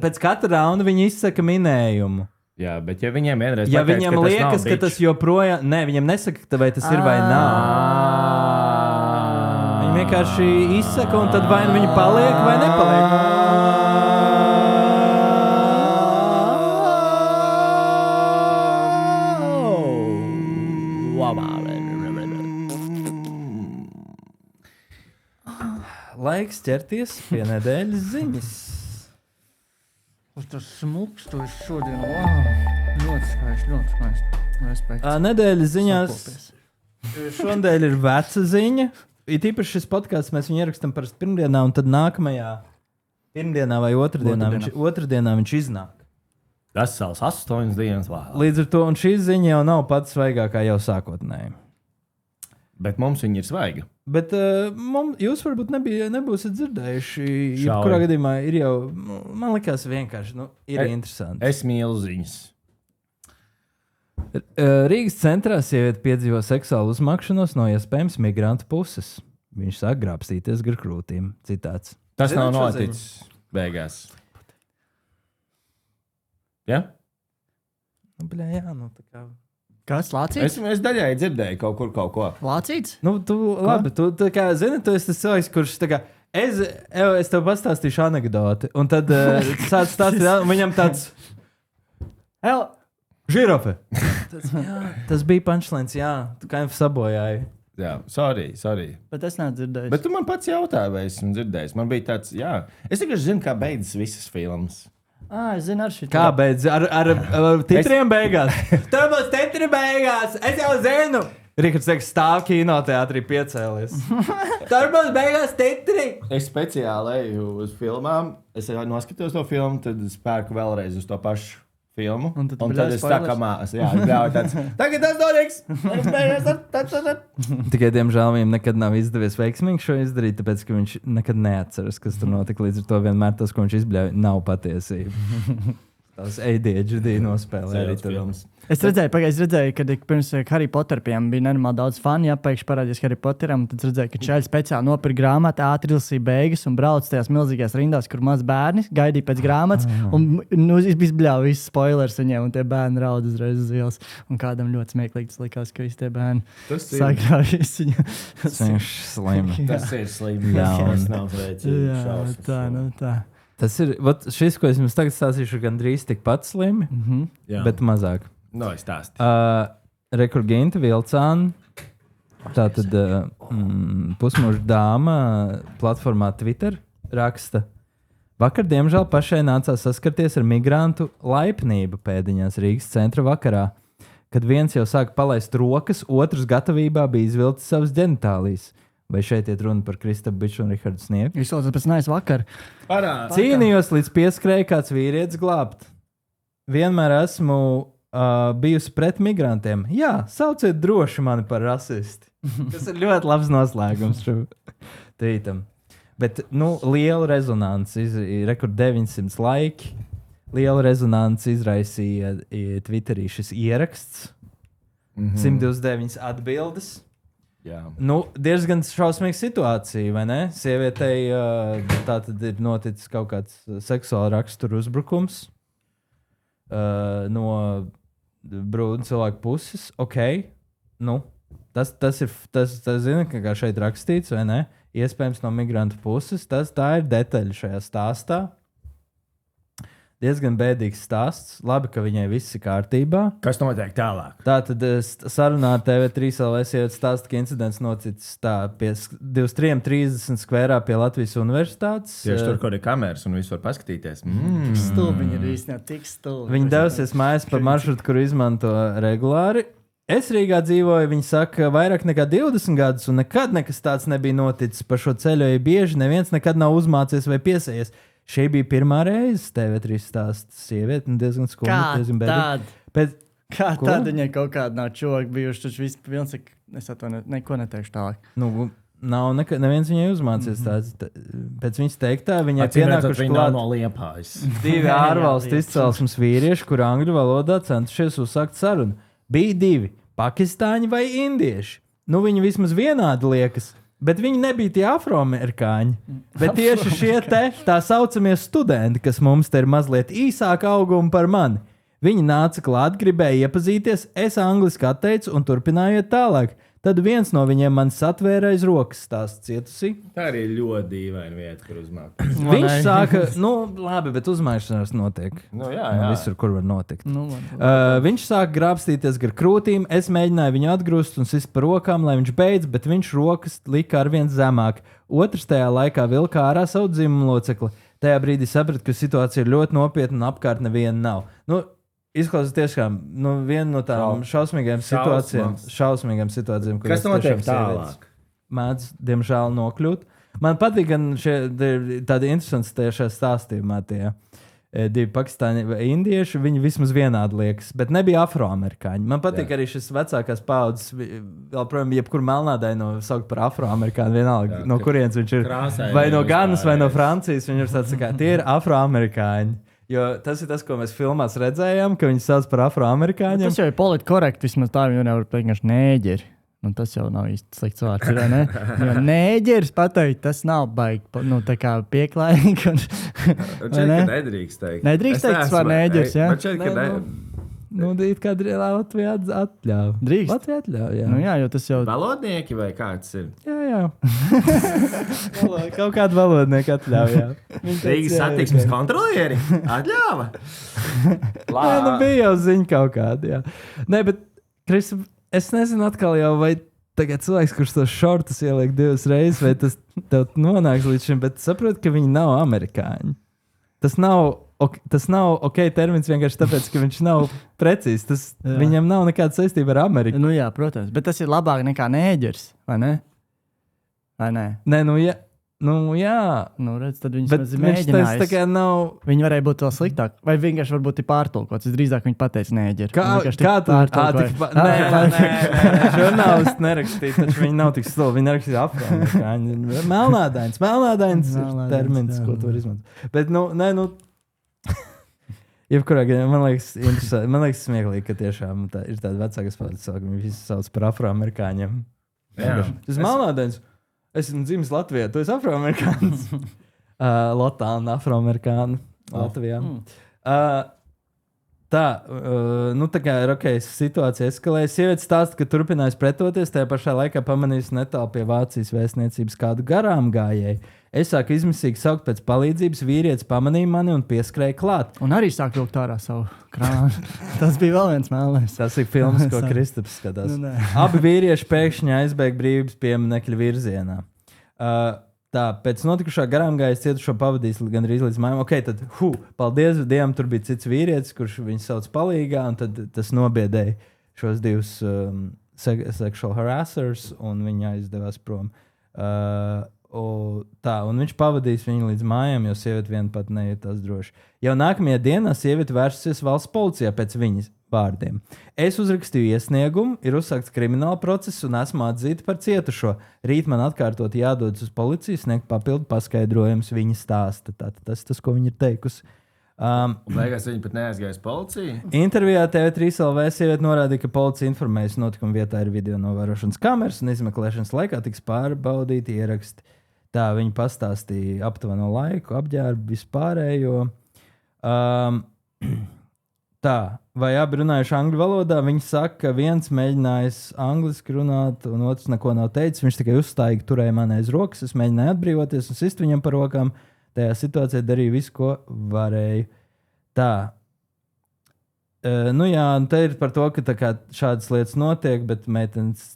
pēc katra raunda viņi izsaka minējumu. Jā, bet ja viņiem vienreiz ja pateic, viņiem liekas, ka tas joprojām... Nē, viņiem nesaka, vai tas ir vai nav. Viņi vienkārši izsaka, un tad vai nu viņi paliek vai nepaliek. Laiks ķerties pie nedēļas ziņas. Tas smuks, tu esi šodien. Wow. Ļoti skaisti. Respekt. Nedēļas ziņās šodien ir veca ziņa. Ir īpaši šis podcasts, mēs viņu ierakstām parasti pirmdienā, un tad nākamajā pirmdienā vai otrdienā viņš iznāk. Tas savs 8 dienas vēl. Līdz ar to, un šī ziņa jau nav pats svaigākā jau sākotnēji. Bet mums viņa ir svaiga. Bet jūs varbūt nebūsiet dzirdējuši. Jebkurā gadījumā ir jau, man likās vienkārši, ir interesanti. Es mīlu ziņas. Rīgas centrā sieviete piedzīvo seksuālu uzmakšanos no iespējams migrantu puses. Viņš sāk grābstīties gar krūtīm. Citāts. Tas nav noticis beigās. Ja? Jā, tā kā... Kas, Lācīts? Es daļai dzirdēju kaut ko. Lācīts? Labi, tu tā kā zini, tu esi tas cilvēks, kurš tā kā, es tev pastāstīšu anekdoti, un tad sāc stāstīt, un viņam tāds, žirafe. Tas bija punchlines, jā, tu kā sabojāji. Jā, sorry. Bet es nedzirdēju. Bet tu man pats jautāji, vai esmu dzirdējis. Man bija tāds, jā. Es tikai zinu, kā beidzas visas filmas. Es zinu, ar šī. Kā beidz? Ar titriem beigās? Tur būs titri beigās! Es jau zinu! Rikards teiks, stāv kinoteātrī piecēlies. Tur būs beigās titri! Es speciāli eju uz filmām. Es noskatos to filmu, tad spērku vēlreiz uz to pašu filmu. Un tad es tā kā māsu. Jā, bļauju tāds. Tagad tas doriks! Tikai, diemžēl, viņam nekad nav izdevies veiksmīgi šo izdarīt, tāpēc, ka viņš nekad neatceras, kas tur notika. Līdz ar to vienmēr tas, ko viņš izbļauj, nav patiesība. Tās ADHD nospēlē arī filmas. Es redzēju, ka pirms Harry Potteriem bija nenormāli daudz fani. Jā, pēkšņi parādījās Harry Potteram. Tad redzēju, ka čaļi speciāli nopirka grāmatu, ātri izlasīja beigas un brauc tajās milzīgās rindās, kur maz bērni gaidīja pēc grāmatas. Un izbļāva visu spoilers viņiem, un tie bērni raud uzreiz uz ielas. Un kādam ļoti smieklīgi tas likās, ka visi tie bērni sagrāvjas viņu. Tas ir slimi. Tas ir slimi. Tas nav rēcīgi. Tā. Tas ir, šis, ko es jums tagad stāstīšu, gandrīz tikpat slimi, bet mazāk. No, es stāstu. Rekurģinta Vilcāna, tātad pusmuža dāma platformā Twitter raksta. Vakar, diemžēl, pašai nācās saskarties ar migrantu laipnību pēdiņās Rīgas centra vakarā, kad viens jau sāka palaist rokas, otrs gatavībā bija izvilcis savas ģenitālijas. Vai šeit ir runa par Kristapu Biču un Rihardu Sniegu? Izsaucas pēc nājas vakar. Cīnījos līdz pieskrēja kāds vīrietis glābt. Vienmēr esmu bijusi pret migrantiem. Jā, sauciet droši mani par rasisti. Tas ir ļoti labs noslēgums tweetam. Bet, liela rezonanci, rekord 900 laiki. Liela rezonanci izraisīja Twitterī šis ieraksts. 129 atbildes. Jā. Diezgan šausmīga situācija, vai ne? Sievietei tā tad ir noticis kaut kāds seksuāla rakstura uzbrukums no brūnu cilvēku puses. Ok, tas zina, kā šeit rakstīts, vai ne? Iespējams no migrantu puses. Tā ir detaļa šajā stāstā. Diezgan bēdīgs stāsts. Labi, ka viņai viss ir kārtībā. Kas notiek tālāk? Tātad sarunā ar TV3 sieviete stāsta, ka incidents noticis pie 23:30 skverā pie Latvijas Universitātes. Tieši tur, kur ir kameras un viss var paskatīties. Stulbiņi ir īstenībā tik stulbi. Viņa devusies mājās par maršrutu, kuru izmanto regulāri. Es Rīgā dzīvoju, viņa saka, vairāk nekā 20 gadus, un nekad nekas tāds nebija noticis. Pa šo ceļoju bieži, neviens nekad nav uzmācies vai piesējies. Šī bija pirmā reize, TV3 stāsta sieviete, diezgan skumja, diezgan bēdīga. Kā tāda viņai kaut kāda nav čoka bijuši, taču viss pilns, es neko neteikšu tālāk. neviens viņai uzmācies tāds. Pēc viņas teiktā, viņai pienākuši klāt no Liepājas. 2 ārvalstu izcelsmes vīrieši, kur angļu valodā centušies uzsākt sarunu. Bija 2 pakistāņi vai indieši. Nu, viņi vismaz vienādi liekas, bet viņi nebija tie afroamerikāņi. Bet tieši šie tā saucamie studenti, kas mums te ir mazliet īsāka auguma par mani. Viņi nāca klāt, gribēja iepazīties, es angliski atteicu un turpinājiet tālāk. Tad viens no viņiem man satvēra aiz rokas stāsts cietusī. Tā arī ļoti dīvaina vieta, kur uzmāk. Viņš sāka, labi, bet uzmaišanās notiek. Jā. Visur, kur var notikt. Viņš sāka grābstīties gar krūtīm, es mēģināju viņu atgrūst un sist par rokām, lai viņš beidz, bet viņš rokas lika arvien zemāk. Otrs tajā laikā vilka ārā savu dzimumu locekli. Tajā brīdī sapratu, ka situācija ir ļoti nopietna un apkārt neviena nav. Izklausās tiešām viena no tām šausmīgām situācijām, kas notiek tālāk? Mēdz, diemžēl, nokļūt. Man patīk, gan tādi interesanti šajā stāstījumā tie 2 pakistāņi vai indieši, viņi vismaz vienādi liekas, bet nebija afroamerikāņi. Man patīk arī šis vecākās paudzes, vēl, protams, jebkur melnādaino saukt par afroamerikāņu, vienalga, no kurienes viņš ir. Vai no Ganas, vai no Francijas, viņi ir tāds, tie ir afroamerikāņi. Jo tas ir tas, ko mēs filmās redzējām, ka viņi sauc par afroamerikāņiem. Tas jau ir politi korekti, vismaz tā viņi nevar vienkārši nēģeri. Tas jau nav īsti slikts vārds, vai ne? Jo nēģeris pateikt, tas nav baigi, tā kā pieklājīgi. Nedrīkst teikt. Nedrīkst teikt, tas var nēģeris, jā? It kā Latvijā atļauj. Drīkst? Latvijā atļauj, jā. Jā, jo tas jau... Valodnieki vai kāds ir? Jā. Kaut kādu valodnieku atļauj, jā. Rīgas satiksmes kontrolieri atļāva? Bija jau ziņa kaut kāda, jā. Nē, bet, Kris, es nezinu atkal jau, vai tagad cilvēks, kurš tos šortus ieliek 2 reizes, vai tas tev nonāks līdz šim, bet saprot, ka viņi nav amerikāņi. Tas nav termins vienkārši tāpēc, ka viņš nav precīzs. Viņam nav nekāda saistība ar Ameriku. Jā, protams. Bet tas ir labāk nekā nēģeris, vai ne? Vai ne? Nē, jā. Redz, tad viņš mēģinājis. Viņi varēja būt vēl sliktāk. Vai vienkārši varbūt ir pārtulkots. Es drīzāk viņi pateica nēģeri. Kā tu? Nē. Žurnālisti nerakstīja, taču viņi nav tik stili. Viņi nerakstīja afroamerikāņi. Melnādains ir termins, ko tu var izmantot. Bet, jebkurā gadījumā man liekas smieklīgi, ka tiešām ir tāda vecākas paudzes, viņi visi sauc par afroamerikāņiem. Tas melnādains. Es esmu dzimis Latvijā, tu esi afroamerikāns. Lotāna afroamerikāna Latvijā. Tā kā ir situācija eskalēja. Sieviete stāsta, ka turpinājis pretoties, tajā pašā laikā pamanījis netālu pie Vācijas vēstniecības kādu garām gājēju. Es sāku izmisīgi saukt pēc palīdzības, vīrietis pamanīja mani un pieskrēja klāt. Un arī sāk vilkt ārā savu krānu. Tas bija vēl viens mēlēs. Tas ir filmas, ko Kristaps skatās. Abi vīrieši pēkšņi aizbēga brīvības pieminekļa virzienā. Pēc notikušā garām gājas cietušo pavadījis gandrīz līdz mājām. Tad, paldies Dievam, tur bija cits vīrietis, kurš viņu sauc palīgā, un tad tas nobiedēja šos 2 sexual harassers, un viņi aizdevās prom. Un viņš pavadīs viņu līdz mājām, jo sieviete vien pat nejūtās droši. Jau nākamajā dienā sieviete vērsusies valsts policijā pēc viņas vārdiem. Es uzrakstīju iesniegumu, ir uzsākts krimināla process un esmu atzīta par cietušo. Rīt man atkārtot jādodas uz policiju, sniegt papildu paskaidrojumus viņa stāsta. Tas ir tas, ko viņa ir teikusi. Beigās viņi pat neaizgāja uz policiju? Intervijā TV3LV sieviete norādīja, ka policija informējusi notikuma vietā ir video novērošanas kameras un izmeklēšanas laikā tiks pārbaudīti ieraksti. Viņi pastāstīja aptuveno laiku, apģērbu, vispārējo. Vai abi runājuši angļu valodā? Viņi saka, ka viens mēģinājis angliski runāt, un otrs neko nav teicis. Viņš tikai uzstājīgi turēja man aiz rokas. Es mēģināju atbrīvoties un sist viņam par rokām. Tajā situācijā darīju visu, ko varēju. Te ir par to, ka šādas lietas notiek, bet meitenes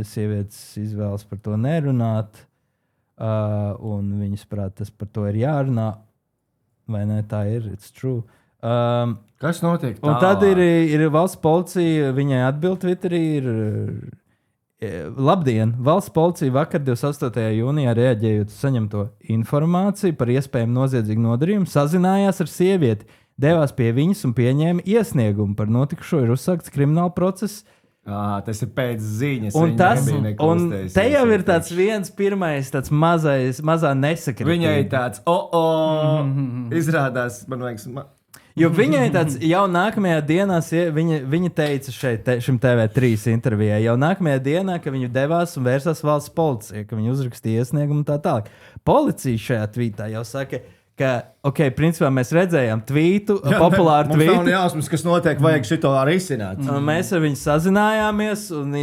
sievietes izvēlas par to nerunāt. Un viņas prāt, tas par to ir jārunā. Vai ne? Tā ir, it's true. Kas notiek tālāk? Un tad ir valsts policija, viņai atbild Twitterī ir... Labdien! Valsts policija vakar 28. jūnijā reaģējot uz saņemto informāciju par iespējamu noziedzīgu nodarījumu, sazinājās ar sievieti, devās pie viņas un pieņēma iesniegumu par notikušo, ir uzsākts krimināla process. Tas ir pēc ziņas. Un te jau ir tāds viens pirmais, tāds mazā nesakritība. Viņai tāds, izrādās, man liekas... Jo viņai tāds jau nākamajā dienā, viņa teica šim TV3 intervijā, jau nākamajā dienā, ka viņu devās un vērsās valsts policija, ka viņi uzrakstīja iesniegumu un tā tālāk. Policija šajā tvītā jau saka, ka, principā mēs redzējām tvītu, populāru tvītu. Mums nav jausmas, kas notiek, vajag šito arī izsināt. Mēs ar viņu sazinājāmies un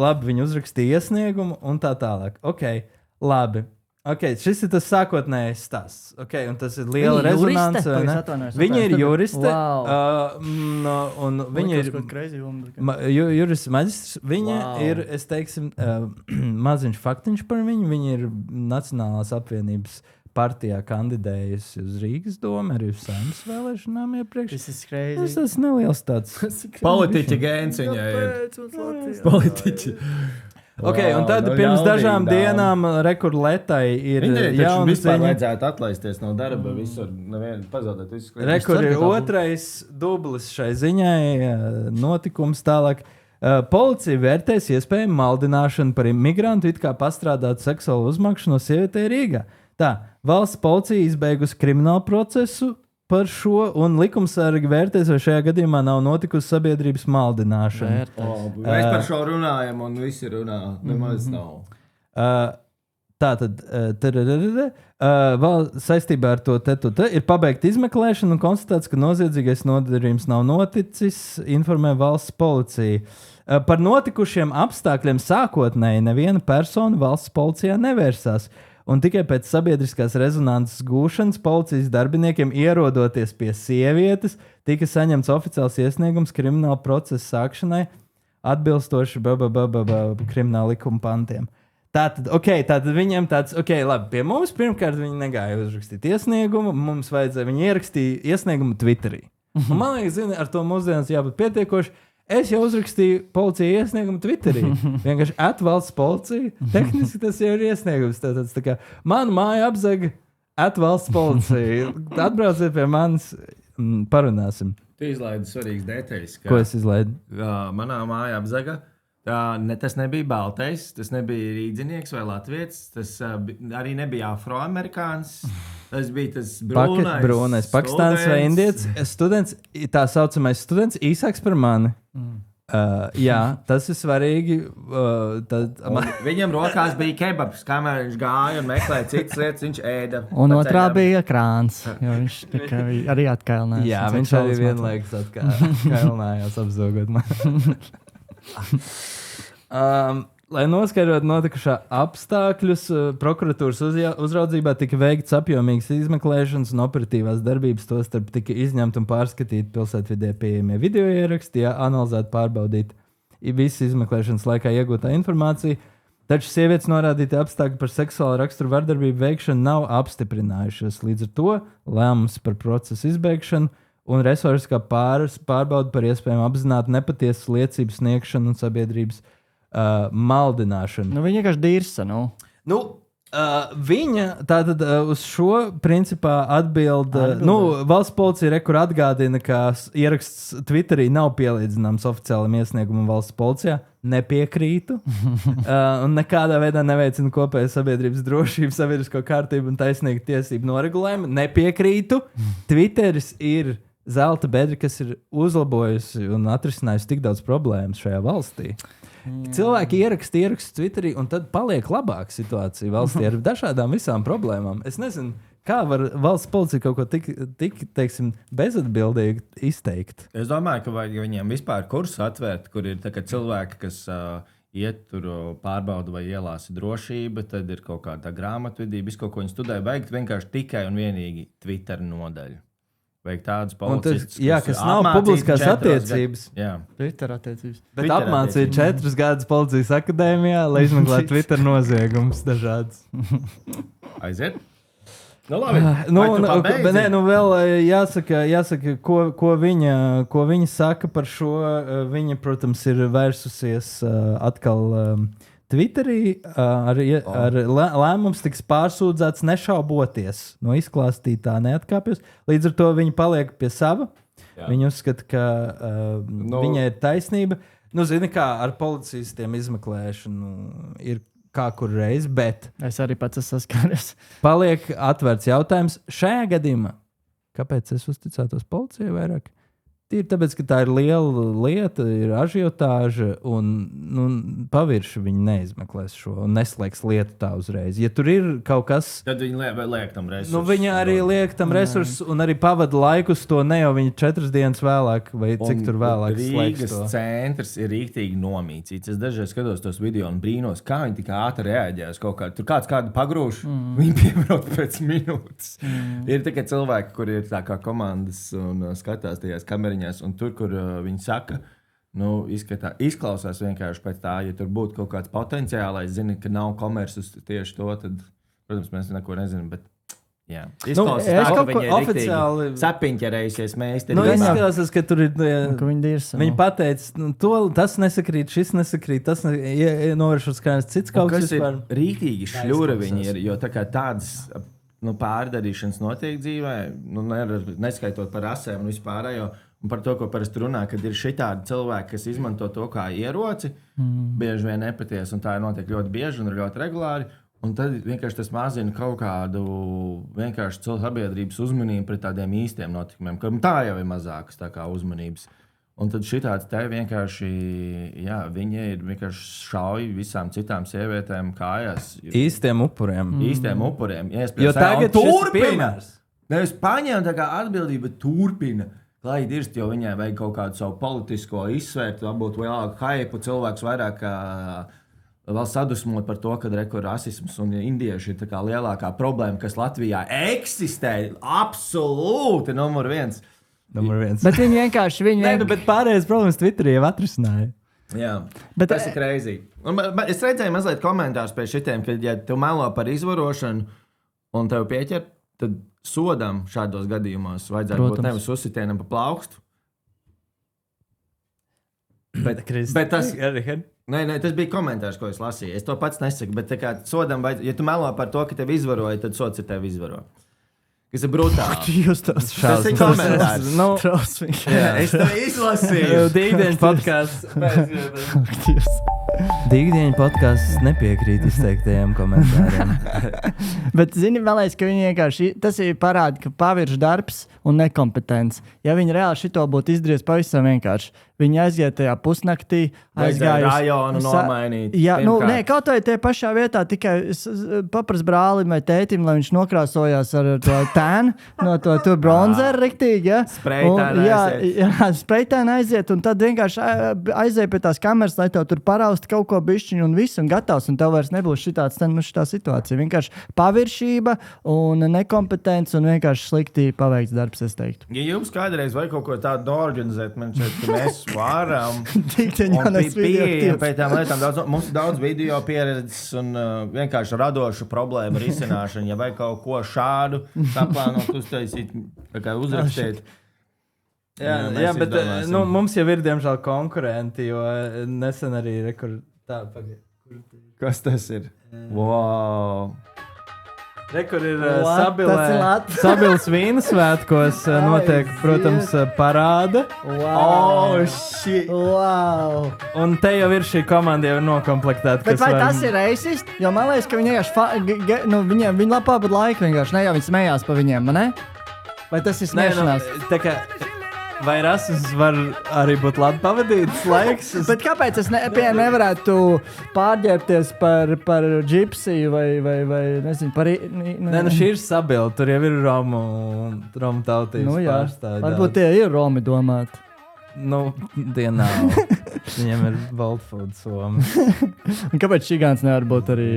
labi, viņi uzrakstīja iesniegumu un tā tālāk. Labi. Šis ir tas sākotnējais stāsts. Un tas ir liela rezonance. Viņa ir juriste. Un viņa ir jurists maģistrs. Viņa ir, es teiksim, maziņš faktiņš par viņu. Viņa ir Nacionālās apvienības partijā kandidējusi uz Rīgas domu, arī uz Saeimas vēlēšanām iepriekš. Tas neliels tāds. Politiķa gēns viņai ir. Politiķi. Un tad pirms dažām dienām rekordletai ir jauna ziņa. Vajadzētu atlaisties no darba, visur pazaudēt visu. Rekord ir otrais dublis šai ziņai, notikums tālāk. Policija vērtēs iespējamu maldināšanu par imigrantu, it kā pastrādātu seksuālu uzmakšanu no sievietei Rīgā. Tā, valsts policija izbeigusi kriminālu procesu par šo, un likumsargi vērtēs, vai šajā gadījumā nav notikusi sabiedrības maldināšana. Mēs par šo runājam, un visi runā. Nemaz nav. Tātad, saistībā ar to ir pabeigta izmeklēšana un konstatēts, ka noziedzīgais nodarījums nav noticis, informē valsts policija. Par notikušiem apstākļiem sākotnēji neviena persona valsts policijā nevērsās. Un tikai pēc sabiedriskās rezonances gūšanas policijas darbiniekiem ierodoties pie sievietes, tika saņemts oficiāls iesniegums krimināla procesa sākšanai atbilstoši krimināla likuma pantiem. Tātad viņiem tāds, labi, pie mums pirmkārt viņi negāja uzrakstīt iesniegumu, mums vajadzēja, viņi ierakstīja iesniegumu Twitterī. Un man liekas, ar to mūsdienas jābūt pietiekoši. Es jau uzrakstīju policijai iesniegumu Twitterī. Vienkārši atvalsts policija. Tehniski tas jau ir iesniegums. Tā kā manu māju apzaga atvalsts policija. Atbrauciet pie manis, parunāsim. Tu izlaidi svarīgas detaļas. Ko es izlaidu? Manā māja apzaga. Tas nebija baltais, tas nebija rīdzinieks vai latvietis, tas arī nebija afroamerikāns. Tas bija tas brūnais Pakistāns vai indietis. Students, tā saucamais students, īsāks par mani. Jā, tas ir svarīgi. Viņam rokās bija kebabs, kamēr viņš gāja un meklēja citas lietas, viņš ēda. Un otrā bija krāns, jo viņš arī atkailinājās. Jā, viņš arī vienlaikus atkailinājās apzogot mani. Lai noskaidrotu notikušā apstākļus, prokuratūras uzraudzībā tika veikts apjomīgas izmeklēšanas un operatīvās darbības, tostarp tika izņemti un pārskatīti pilsētvidē pieejamie video ieraksti, analizēt, pārbaudīt visu izmeklēšanas laikā iegūtā informācija. Taču sievietes norādītie apstākļi par seksuālu raksturu vardarbību veikšanu nav apstiprinājušies. Līdz ar to lēmums par procesu izbeigšanu un resursu pārbauda par iespējamu apzinātu nepatiesu liecību sniegšanu un sabiedrības maldināšanu. Viņa vienkārši dirsa, viņa tātad uz šo principā atbild. Valsts policija atgādina, ka ieraksts Twitterī nav pielīdzināms oficiālam iesniegumam valsts policijā. Nepiekrītu. Un nekādā veidā neveicina kopēju sabiedrības drošību, sabiedrisko kārtību un taisnīgu tiesību noregulējumu. Nepiekrītu. Twitteris ir zelta bedra, kas ir uzlabojusi un atrisinājusi tik daudz problēmas šajā valstī. Cilvēki ieraksta Twitterī, un tad paliek labāka situācija valstī ar dažādām visām problēmām. Es nezinu, kā var valsts policija kaut ko tik teiksim, bezatbildīgi izteikt. Es domāju, ka vajag viņiem vispār kursu atvērt, kur ir cilvēki, kas iet tur pārbauda vai ielās drošība, tad ir kaut kāda grāmatvedība, visu kaut ko viņi studē, vajag vienkārši tikai un vienīgi Twitter nodaļu. Vajag tādus policistus, kas nav publiskās attiecības. Twitter attiecības. Bet apmācīja 4 gadus policijas akadēmijā, lai izmeklētu Twitter noziegumus dažādas. Aiziet? Labi. Vēl jāsaka ko viņa saka par šo. Viņa, protams, ir vērsusies atkal Twitterī ar lēmums tiks pārsūdzēts nešauboties. No izklāstītā neatkāpjas. Līdz ar to viņa paliek pie sava. Jā. Viņa uzskata, ka viņai ir taisnība. Nu, zini, kā ar policistiem izmeklēšanu ir kā kur reiz, bet Es arī pats esmu saskāries. paliek atvērts jautājums šajā gadījumā. Kāpēc es uzticētos policijai vairāk? Tīri tāpēc, ka tā ir liela lieta, ir ažiotāža, un pavirši viņi neizmeklēs šo un neslēgs lietu tā uzreiz. Ja tur ir kaut kas, Tad viņi liek tam resursus. nu viņi arī liek tam resursus un arī pavada laikus to ne jau viņi 4 dienas vēlāk vai cik tur vēlāk slēgs Rīgas to. centrs ir rīktīgi nomīcīts. Es dažreiz skatos tos video un brīnos, kā viņi tik ātri reaģē uz kaut kādu. Tur kādu pagrūž, viņi piebrauc pēc minūtes. Ir tikai cilvēki, kuri ir tā kā komandas un skatās tajās kameriņās. Un tur, kur viņi saka, nu, izklausās vienkārši pēc tā, ja tur būtu kaut kāds potenciālais, zini, ka nav komerces tieši to, tad, protams, mēs neko nezinām, bet, jā. Izklausās tā, ka viņi ir oficiāli sapiņķerējusies mēs. Nu, izskatās, ka tur ir. Viņi dirsa. Viņi pateica, tas nesakrīt, šis nesakrīt, tas novērš uz kāds cits kaut kas vispār. Rītīgi šļura viņi ir, jo tā kā tādas pārdarīšanas notiek dzīvē, neskaitot par rasēm un vispārējo, un par to, ko parasti runā, kad ir šitādi cilvēki, kas izmanto to kā ieroci, bieži vien nepaties, un tā ir notiek ļoti bieži un ļoti regulāri, un tad vienkārši tas mazina kaut kādu vienkārši cilvēku sabiedrības uzmanību pret tādiem īstiem notikumiem, ka tā jau ir mazākas tā kā uzmanības. Un tad šitādi te vienkārši, jā, viņi ir vienkārši šauj visām citām sievietēm kājās. Īstiem upuriem. Īstiem upuriem. Jo tagad turpina. Nevis paņem tā kā atbildība, bet turpina. Lai dirst, jo viņai vajag kaut kādu savu politisko izsvērt, varbūt lielāku haipu, cilvēks vairāk vēl sadusmot par to, ka rasisms un indieši ir tā kā lielākā problēma, kas Latvijā eksistē. Absolūti numur viens. Bet viņi vienkārši... Bet pārējais problēmas Twitterī jau atrisināja. Jā, bet tas ir crazy. Es redzēju mazliet komentārus pie šitiem, ka, ja tu melo par izvarošanu un tev pieķer, tad sodam šādos gadījumos vajadzētu būt nevis uzsitienam pa plaukstu. Bet tas... Nē, tas bija komentārs, ko es lasīju. Es to pats nesaku, bet tā kā sodam vajadzētu... Ja tu melo par to, ka tevi izvaroja, tad sods ir tevi izvaro. Kas ir brutāli. Tas ir komentārs. Es to izlasīju. Dīgdieņu podcasts. Dīgdieņu podcasts nepiekrīt izteiktajiem komentāriem. Bet zini, vēlreiz, ka viņi vienkārši tas ir parāda, ka pavirš darbs un nekompetents. Ja viņi reāli šito būtu izdarījis pavisam vienkārši, viņi aiziet tajā pusnaktī, aizgāja rajonu nomainīt. Jā, kaut vai tie pašā vietā tikai papras brālim vai tētim, lai viņš nokrāsojās ar to tēnu, no to tur bronzeru riktīgi, ja? Sprejtēnu aiziet, un tad vienkārši aiziet pie tās kameras, lai tev tur paraust kaut ko bišķiņu un viss, un gatavs, un tev vairs nebūs šitā situācija. Vienkārši paviršība un nekompetence un vienkārši slikti paveikts darbs, es teiktu. Ja jums kādreiz vajag kaut ko tādu organizēt, man šeit, ka mēs varam pieejam pēc tām lietām. Mums ir daudz video pieredzes un vienkārši radošu problēmu risināšanu. Ja vajag kaut ko šādu saplānot, uztaisīt, uzrakstīt. Jā, bet mums jau ir, diemžēl, konkurenti, jo nesen arī Kas tas ir? Wow! Rekur ir Sabils Vīnu svētkos notiek, protams, parāda. Wow! Wow! Un te jau ir šī komanda jau nokomplektēta. Bet vai tas ir reisist? Jo man liekas, ka viņi labā būtu laika vienkārši, ne jau viņi smējās pa viņiem, ne? Vai tas ir smēšanās? Vai rasisms var arī būt labi pavadīts laiks? Bet kāpēc es nevarētu pārģērbties par džipsiju vai nezinu, par... Nē, šī ir Sabila, tur jau ir Romu tautības pārstāvji. Varbūt tie ir Romi domāti. Tie nav. Viņiem ir Baltfood Somi. Kāpēc Čigāns nevar būt arī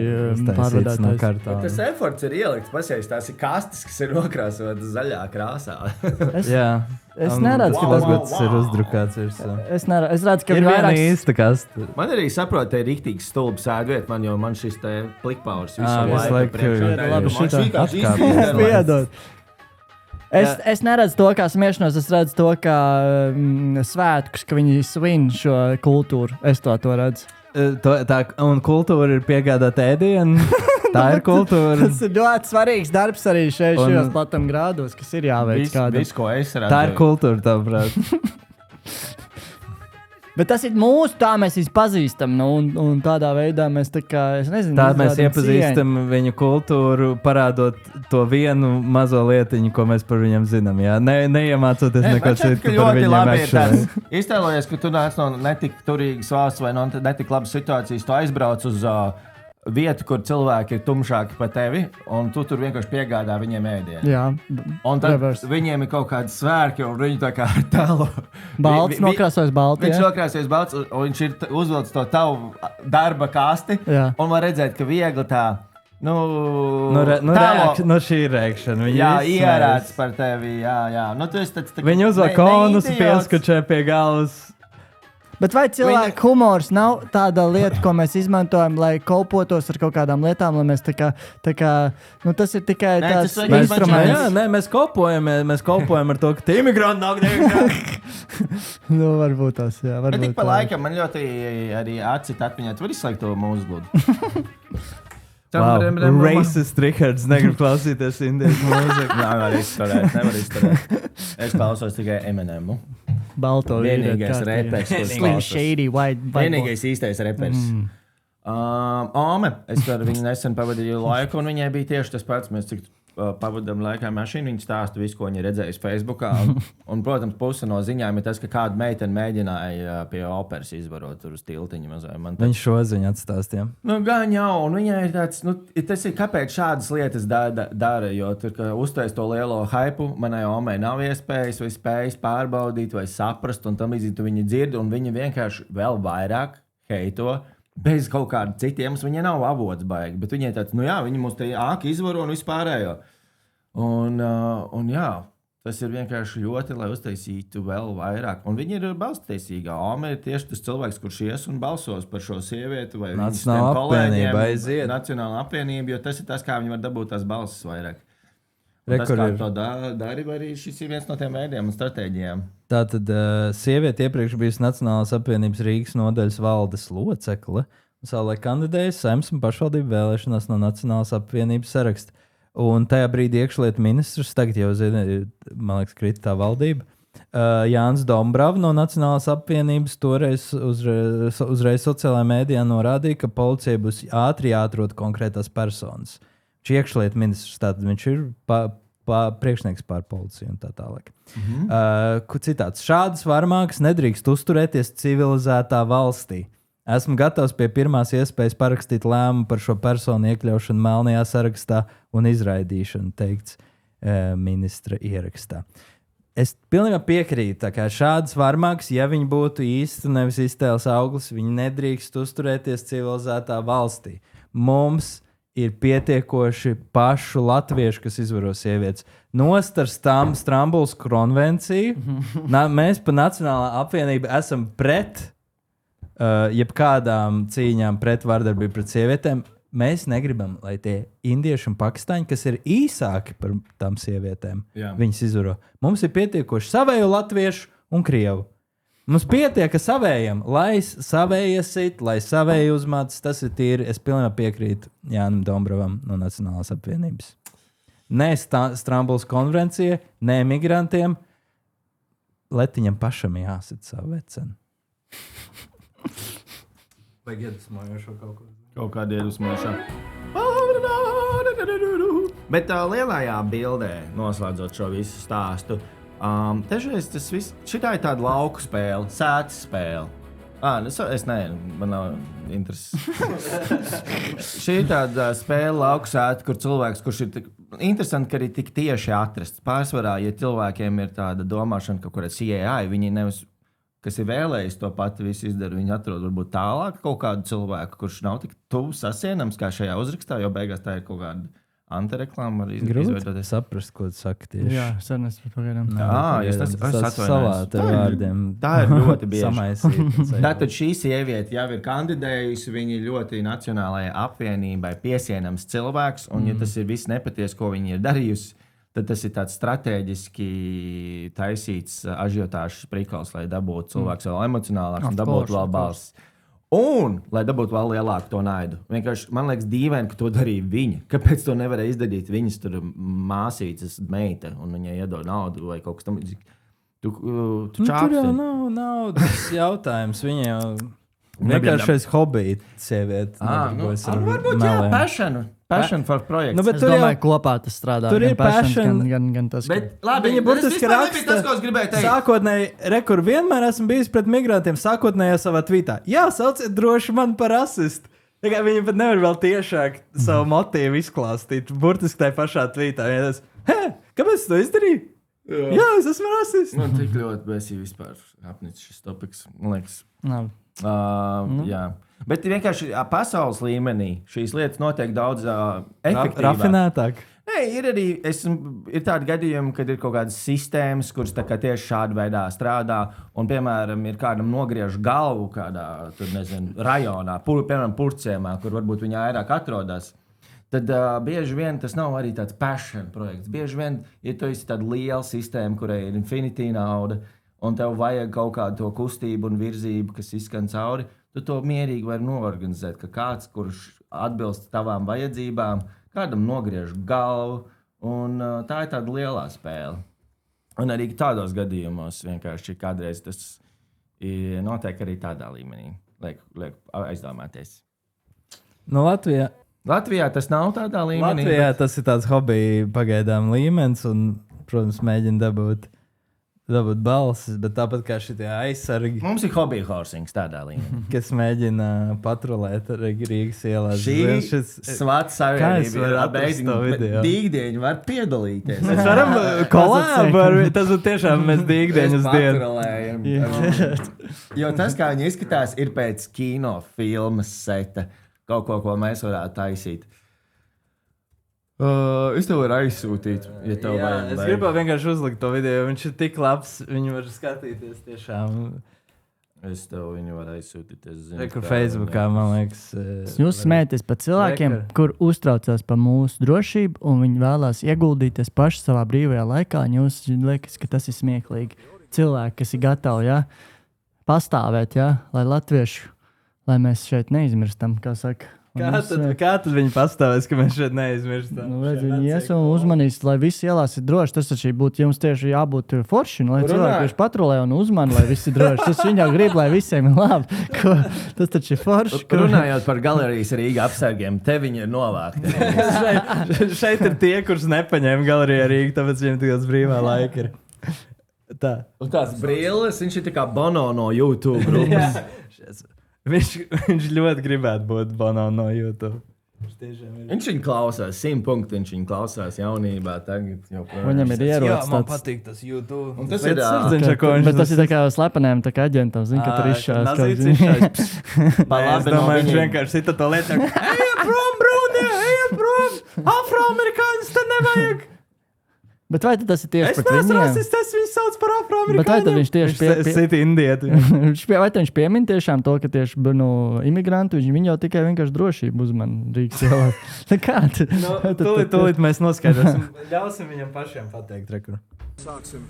pārvadātājs? Tas efforts ir ielikts, pasies, tās ir kastes, kas ir nokrāsotas zaļā krāsā. Es neredzu, ka tas ir uzdrukāts. Es redzu, ka ir viena īsta kaste. Man arī saprot, te ir riktīgi stulbi sēdviet, jo man šis te plikpaurs visu laiku labi šitā. Es neredzu to kā smiešanos, es redzu to kā svētkus, ka viņi svin šo kultūru. Es to redzu. Un kultūra ir piegādāt ēdienu. Tā ir kultūra. Tas ir ļoti svarīgs darbs arī šajos platam grādos, kas ir jāveic kādam. Viss, ko es redzu. Tā ir kultūra, tavuprāt. Bet tas ir mūsu, tā mēs viņus pazīstam, un tādā veidā mēs tā kā, es nezinu, tā mēs iepazīstam viņu kultūru, parādot to vienu mazo lietiņu, ko mēs par viņiem zinām, jā. Neiemācoties neko citu par viņiem actually. Iztēlojies, ka tu nāc no netik turīgas valsts vai no netik labas situācijas, tu aizbrauc uz vietu, kur cilvēki ir tumšāki par tevi, un tu tur vienkārši piegādā viņiem ēdienu. Jā. Un tad viņiem ir kaut kādi svērki, un viņi tā kā ar tēlu. Balts, nokrāsojas balti, Viņš nokrāsojas balts, un viņš ir uzvilcis to tavu darba kasti, un var redzēt, ka viegli tā, šī ir rēkšana. Jā, ierāds par tevi, jā. Tu esi tāds viņi uzvēl konus, pieskučē pie galvas. Bet vai cilvēku humors nav tāda lieta, ko mēs izmantojam, lai kolpotos ar kaut kādām lietām, lai mēs tā kā tas ir tikai tāds instruments? Jā, mēs kolpojam ar to, ka tie imigranti nāk dēļ. Varbūt tas, jā. Bet tik pa laikam man ļoti arī atcīt atmiņā, tu vari izslēgt to mūsu gludu. Wow. Racist Rihards negrib klausīties indiešu mūziku. Nevar izturēt. Es klausos tikai Eminemu. Balto vienīgais repers, vienīgais īstais repers. Ome, es ar viņu nesen pavadīju laiku, un viņai bija tieši tas pats. Mēs cik pavadām laikā mašīnu, viņa stāsta visu, ko viņa redzējusi Facebookā. Un, protams, puse no ziņām ir tas, ka kāda meitene mēģināja pie operas izvarot tur uz tiltiņu. Viņš šo ziņu atstāstīja. Gan jau, un viņai ir tāds, tas ir, kāpēc šādas lietas dara, jo tur, ka uztais to lielo hypu, manai omei nav iespējas vai spējas pārbaudīt vai saprast, un tam līdzīgi tu viņu dzirdi, un viņa vienkārši vēl vairāk heito. Bez kaut kāda citiem, viņai nav avots baigi, bet viņai tāds, viņi mūs te izvaro un vispārējo. Un jā, tas ir vienkārši ļoti, lai uztaisītu vēl vairāk. Un viņi ir balstīsīgā. Ome ir tieši tas cilvēks, kurš ies un balsos par šo sievieti vai viņas kolēģiem. Nacionāla apvienība, jo tas ir tas, kā viņi var dabūt tās balsis vairāk. Tas, kā to dari, arī šis ir viens no tiem veidiem un stratēģijām. Tātad sieviete iepriekš bijusi Nacionālās apvienības Rīgas nodaļas valdes locekle un savulaik kandidējusi Saeimas un pašvaldību vēlēšanās no Nacionālās apvienības saraksta. Un tajā brīdī iekšlietu ministrs, tagad jau zina, man liekas, krita tā valdība, Jānis Dombrava no Nacionālās apvienības toreiz uzreiz sociālajā mēdījā norādīja, ka policijai būs ātri jāatrod konkrētās personas. Viņš ir iekšlietu ministrs, tātad viņš ir priekšnieks pār policiju un tā tālāk. Citāts. Šādas varmākas nedrīkst uzturēties civilizētā valstī. Esmu gatavs pie pirmās iespējas parakstīt lēmumu par šo personu iekļaušanu melnajā sarakstā un izraidīšanu, teikts ministra ierakstā. Es pilnībā piekrītu, ka šādas varmākas, ja viņi būtu īsti nevis iztēles auglis, viņi nedrīkst uzturēties civilizētā valstī. Mums ir pietiekoši pašu latviešu, kas izvaro sievietes. Nost ar Stambulas konvenciju. Mēs pa Nacionālā apvienība esam pret jebkādām cīņām pret vardarbību pret sievietēm. Mēs negribam, lai tie indieši un pakistāņi, kas ir īsāki par tām sievietēm, viņas izvaro. Mums ir pietiekoši savēju latviešu un krievu. Mums pietiek, ka savējam, lai savējie sit, lai savēji uzmāc, tas ir tīri. Es pilnībā piekrītu Jānim Dombravam no Nacionālās apvienības. Ne Stambulas konvencija, ne migrantiem. Letiņam pašam jāsit savu vecenu. Vajag iedvesmojošo kaut ko. Kaut kāda iedvesmojošā. Bet lielajā bildē, noslēdzot šo visu stāstu, dažreiz tas viss, šitā ir tāda lauku spēle, sētas spēle. Es man nav interesi. Šī ir tāda spēle lauku sēta, kur cilvēks, kurš ir interesanti, ka arī tik tieši atrasts. Pārsvarā, ja cilvēkiem ir tāda domāšana, ka kurā CAI, viņi nevis, kas ir vēlējis to pati visu izdara, viņi atrod varbūt tālāk kaut kādu cilvēku, kurš nav tik tuvu sasienams kā šajā uzrakstā, jo beigās tā ir kaut kāda antireklāma arī izveidoties. Saprast, ko tu saki tieši. Jā, sarunās par pagaidām. Es atvainojos. Tā ir ļoti bieži. Samaisīt. Tātad šī sieviete jau ir kandidējusi, viņa ir ļoti Nacionālajai apvienībai piesienams cilvēks, un ja tas ir viss nepaties, ko viņa ir darījusi, tad tas ir tāds strateģiski taisīts ažiotāžs prikals, lai dabūtu cilvēks vēl emocionālāks un dabūtu vēl balsis. Un, lai dabūtu vēl lielāku to naidu. Vienkārši man liekas dīvaini, ka to darīja viņa. Kāpēc to nevarēja izdarīt viņas tur māsītes meita un viņai iedod naudu vai kaut kas tam līdzīgs. Tu Tur čāpsti. jau nav tas jautājums. Viņa jau vienkāršais hobija sieviete. Varbūt passion for projekts. Es domāju, kopā tas strādā. Tur ir passion. Gan tas, Bet, labi, Viņa burtiski raksta, tas, ko es gribēju teikt. Sākotnēji, kur vienmēr esmu bijis pret migrantiem, sākotnējā savā tvītā. Jā, sauciet droši man par rasistu. Viņa pat nevar vēl tiešāk savu motīvu izklāstīt. Burtiski tajā pašā tvītā. Kāpēc tu to izdarīji? Jā, es esmu rasists. Man tik ļoti besīgi vispār apnicis šis topiks, man liekas. Jā. Bet vienkārši pasaules līmenī šīs lietas notiek daudz efektīvāk. Rafinētāk. Nē, ir arī ir tādi gadījumi, kad ir kaut kādas sistēmas, kuras tieši šādā veidā strādā. Un, piemēram, ir kādam nogriež galvu kādā rajonā, piemēram, Purcēmā, kur varbūt viņa vairāk atrodas. Tad bieži vien tas nav arī tāds passion projekts. Bieži vien, ja tu esi tāda liela sistēma, kurai ir infinitī nauda, un tev vajag kaut kādu to kustību un virzību, kas izskan cauri, tu to mierīgi vari noorganizēt, ka kāds, kurš atbilst tavām vajadzībām, kādam nogriež galvu, un tā ir tāda lielā spēle. Un arī tādos gadījumos vienkārši kādreiz tas notiek arī tādā līmenī. Liek aizdomāties. Nu, Latvijā tas nav tādā līmenī. Latvijā tas ir tāds hobija pagaidām līmenis, un, protams, mēģina dabūt balsis, bet tāpat kā šitie aizsargi. Mums ir hobija horsings tādā līmenī. Kas mēģina patrulēt Rīgas ielās. Šis svats savienība ir atrast to video. Dīgdieņi var piedalīties. Mēs varam kolābu, tas ir tiešām mēs dīgdieņus dienu. Jo tas, kā viņi izskatās, ir pēc kinofilmas seta. Kaut ko mēs varētu taisīt. Es tev varu aizsūtīt, ja tev vajag. Es gribēju vienkārši uzlikt to video, viņš ir tik labs, viņu var skatīties tiešām. Es tev viņu varu aizsūtīt, es zinu. Kur Facebookā, man liekas. Jūs smēties par cilvēkiem, kur uztraucās par mūsu drošību, un viņi vēlās ieguldīties paši savā brīvajā laikā, un jūs liekas, ka tas ir smieklīgi. Cilvēki, kas ir gatavi, pastāvēt, lai latviešu, lai mēs šeit neizmirstam, kā saka. Kā tad viņi pastāvēs, ka mēs šeit neizmirstam? Viņi iesauc uzmanīs, lai visi ielās ir droši. Tas taču būtu jums tieši jābūt forši, lai cilvēki viņš patrulē un uzman, lai viss ir droši. Tas viņa jau grib, lai visiem ir labi. Tas taču ir forši. Runājot par galerijas Rīga apsargiem, te viņi ir novākti. šeit ir tie, kurus nepaņēma galerijā Rīga, tāpēc viņiem tāds brīvā laika ir. Tā. Un tās brilles, viņš ir tā kā Bono no YouTube grupas. Viņš ļoti gribētu būt Bono no YouTube. Viņš viņu klausās, 100 punkti viņš viņu klausās jaunībā. Viņam ir ierocis. Jā, man patīk tas YouTube. Un tas ir bet tas ir tā kā slepenēm, tā kā aģentam, zin, ka tur izšās. Es domāju, viņš vienkārši sita to lietu. Ejiet prom, brūnie, ejiet prom! Afroamerikāņus te nevajag! Bet vai tas ir tieši par viņiem? Es neesmu rasists, es viņu sauc par afroamerikāņiem. Bet vai tad viņš tieši sita indieti? Vai viņš piemin tiešām to, ka tieši imigranti, viņi jau tikai vienkārši drošību uzman Rīgas ielās. Tūlīt mēs noskaidrosim. Ļausim viņam pašiem pateikt. Sāksim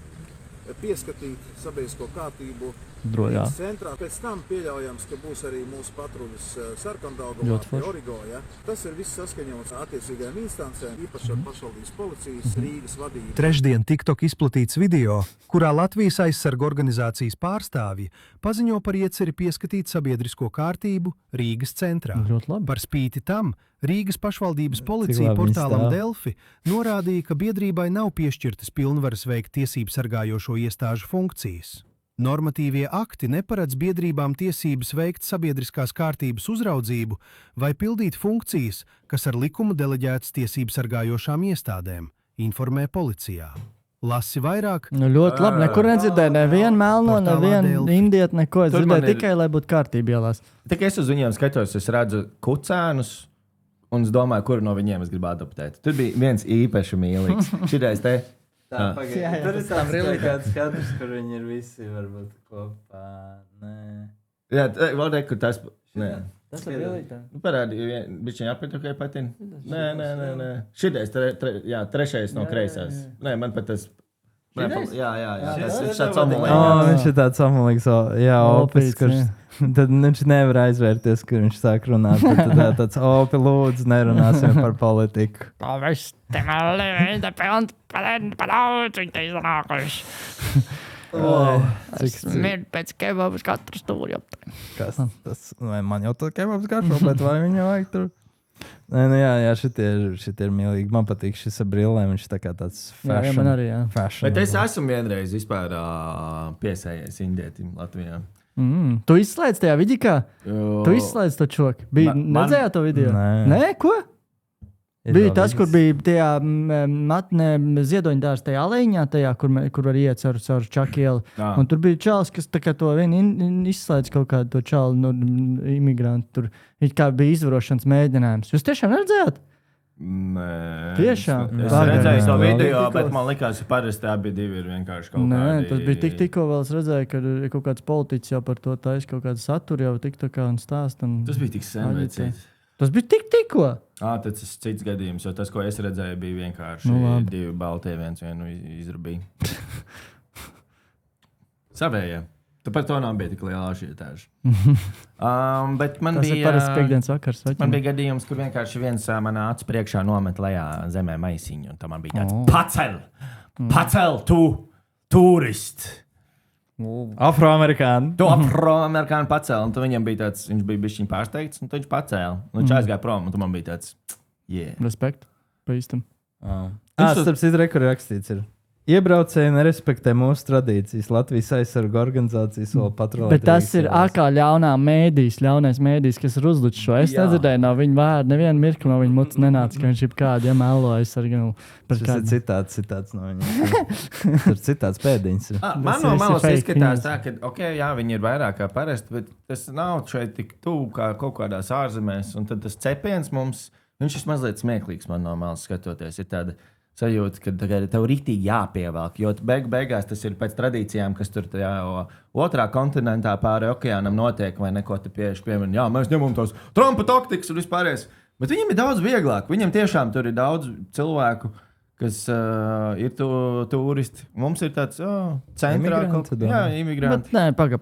pieskatīt sabiedrisko kārtību centrā. Pēc tam pieļaujams, ka būs arī mūsu patruļas Sarkandaugavā pie Origo. Ja? Tas ir viss saskaņots attiecīgajām instancēm, īpaši ar pašvaldības policijas Rīgas vadību. Trešdien TikTok izplatīts video, kurā Latvijas aizsargu organizācijas pārstāvji paziņo par ieceri pieskatīt sabiedrisko kārtību Rīgas centrā. Par spīti tam Rīgas pašvaldības policija portālam Delfi norādīja, ka biedrībai nav piešķirtas pilnvaras veikt tiesību sargājošo iestāžu funkcijas. Normatīvie akti neparedz biedrībām tiesības veikt sabiedriskās kārtības uzraudzību vai pildīt funkcijas, kas ar likumu deleģētas tiesību sargājošām iestādēm, informē policijā. Lasi vairāk. Ļoti labi, nekur nedzirdēju, nevienu melno, nevienu indieti, neko. Es dzirdēju tikai, lai būtu kārtība ielās. Tikai es uz viņiem skatos, es redzu kucēnus, un es domāju, kuru no viņiem es gribu adoptēt. Tur bija viens īpaši mīlīgs. Šitais te. Tā, pagaid. Tur ir tāds kāds skaturs, kur viņi ir visi varbūt kopā. Nē. Jā, vēl ne, kur tas... Nē. Tas ir brīlītā. Parādi, bišķiņ apietukai patin. Nē. Šitais, trešais no kreisās. Nē, man pat tas... Jā. Tas ir tāds omulīgs. Viņš ir tāds omulīgs, opis, kurš... Tad viņš nevar aizvērties, kur viņš sāk runāt. Tad tāds opi, lūdzu, nerunāsim par politiku. Smird pēc kebabas katru stūri aptēm. Kas tas? Vai man jau tā kebabas garšo, bet vai viņa vajag tur? Nē, nu jā, šitie ir mīlīgi. Man patīk šis ar brillēm, viņš tā kā tāds fashion. Jā, man arī, jā. Fashion. Bet es esmu vienreiz vispār piesējies indietim Latvijā. Tu izslēdz tajā vidikā? Tu izslēdz to čoku? Nedzējā to video? Nē, ko? Bija tas, kur bija tajā matnē Ziedoņdārs tajā alēņā, tajā, kur var iet caur Čakielu. Un tur bija čalis, kas tā kā to izslēdz kaut kādu to čalu no imigrantu. Tur it kā bija izvarošanas mēģinājums. Jūs tiešām neredzējāt? Nē. Tiešām? Es redzēju to video, bet man likās, ka parasti abi divi ir vienkārši kaut kādi. Nē, tas bija tikko vēl es redzēju, ka kaut kāds politiķis jau par to taisa kaut kādu saturu jau tikko un stāst. Tas bija tik sen veicīt. Tas bija tikko? Tas ir cits gadījums, jo tas, ko es redzēju, bija vienkārši divi baltie, vienu izrubīja. Savējie. Tu par to nav bija tik liela ažiotāža. Bet man tas bija... Tas ir parasti piekdienas vakars. Man bija gadījums, kur vienkārši viens manā acu priekšā nomet lejā zemē maisiņu, un tam man bija tāds pacel, tu turist! Afroamerikāni. Tu afroamerikāni pacēli, un tu viņam bija tāds, viņš bija bišķiņ pārsteigts, un tu viņš pacēli. Un viņš aizgāja prom, un tu man bija tāds, Respekt, pa īstam. Starp citu, kur rakstīts ir. Iebraucēji nerespektē mūsu tradīcijas. Latvijas aizsargu organizācijas vēl patrolē. Bet tas ir ārkā ļaunais mēdījis, kas ir uzlicis šo. Es nedzirdēju no viņa vārdu, nevienu mirkli no viņa mutes nenāca, ka viņš ir kādu melo aizsargu. Tas ir citāts no viņa. Tur citāts pēdiņas. Man no malas izskatās tā, ka viņi ir vairāk kā parasti, bet tas nav šeit tik tuvu kā kaut kādās ārzemēs. Un tad tas cepiens mums, viņš ir mazliet smieklīgs man no malas skatoties. Ir tāda sajūta, ka tev rītīgi jāpievelk, jo beigās tas ir pēc tradīcijām, kas tur tajā otrā kontinentā pāri okeānam notiek, vai neko te piemēram, mēs ņemam tos Trumpa taktikas un vispārējais. Bet viņiem ir daudz vieglāk, viņiem tiešām tur ir daudz cilvēku, kas ir turisti. Mums ir tāds centrā kaut kā imigranti. Bet nē, paga.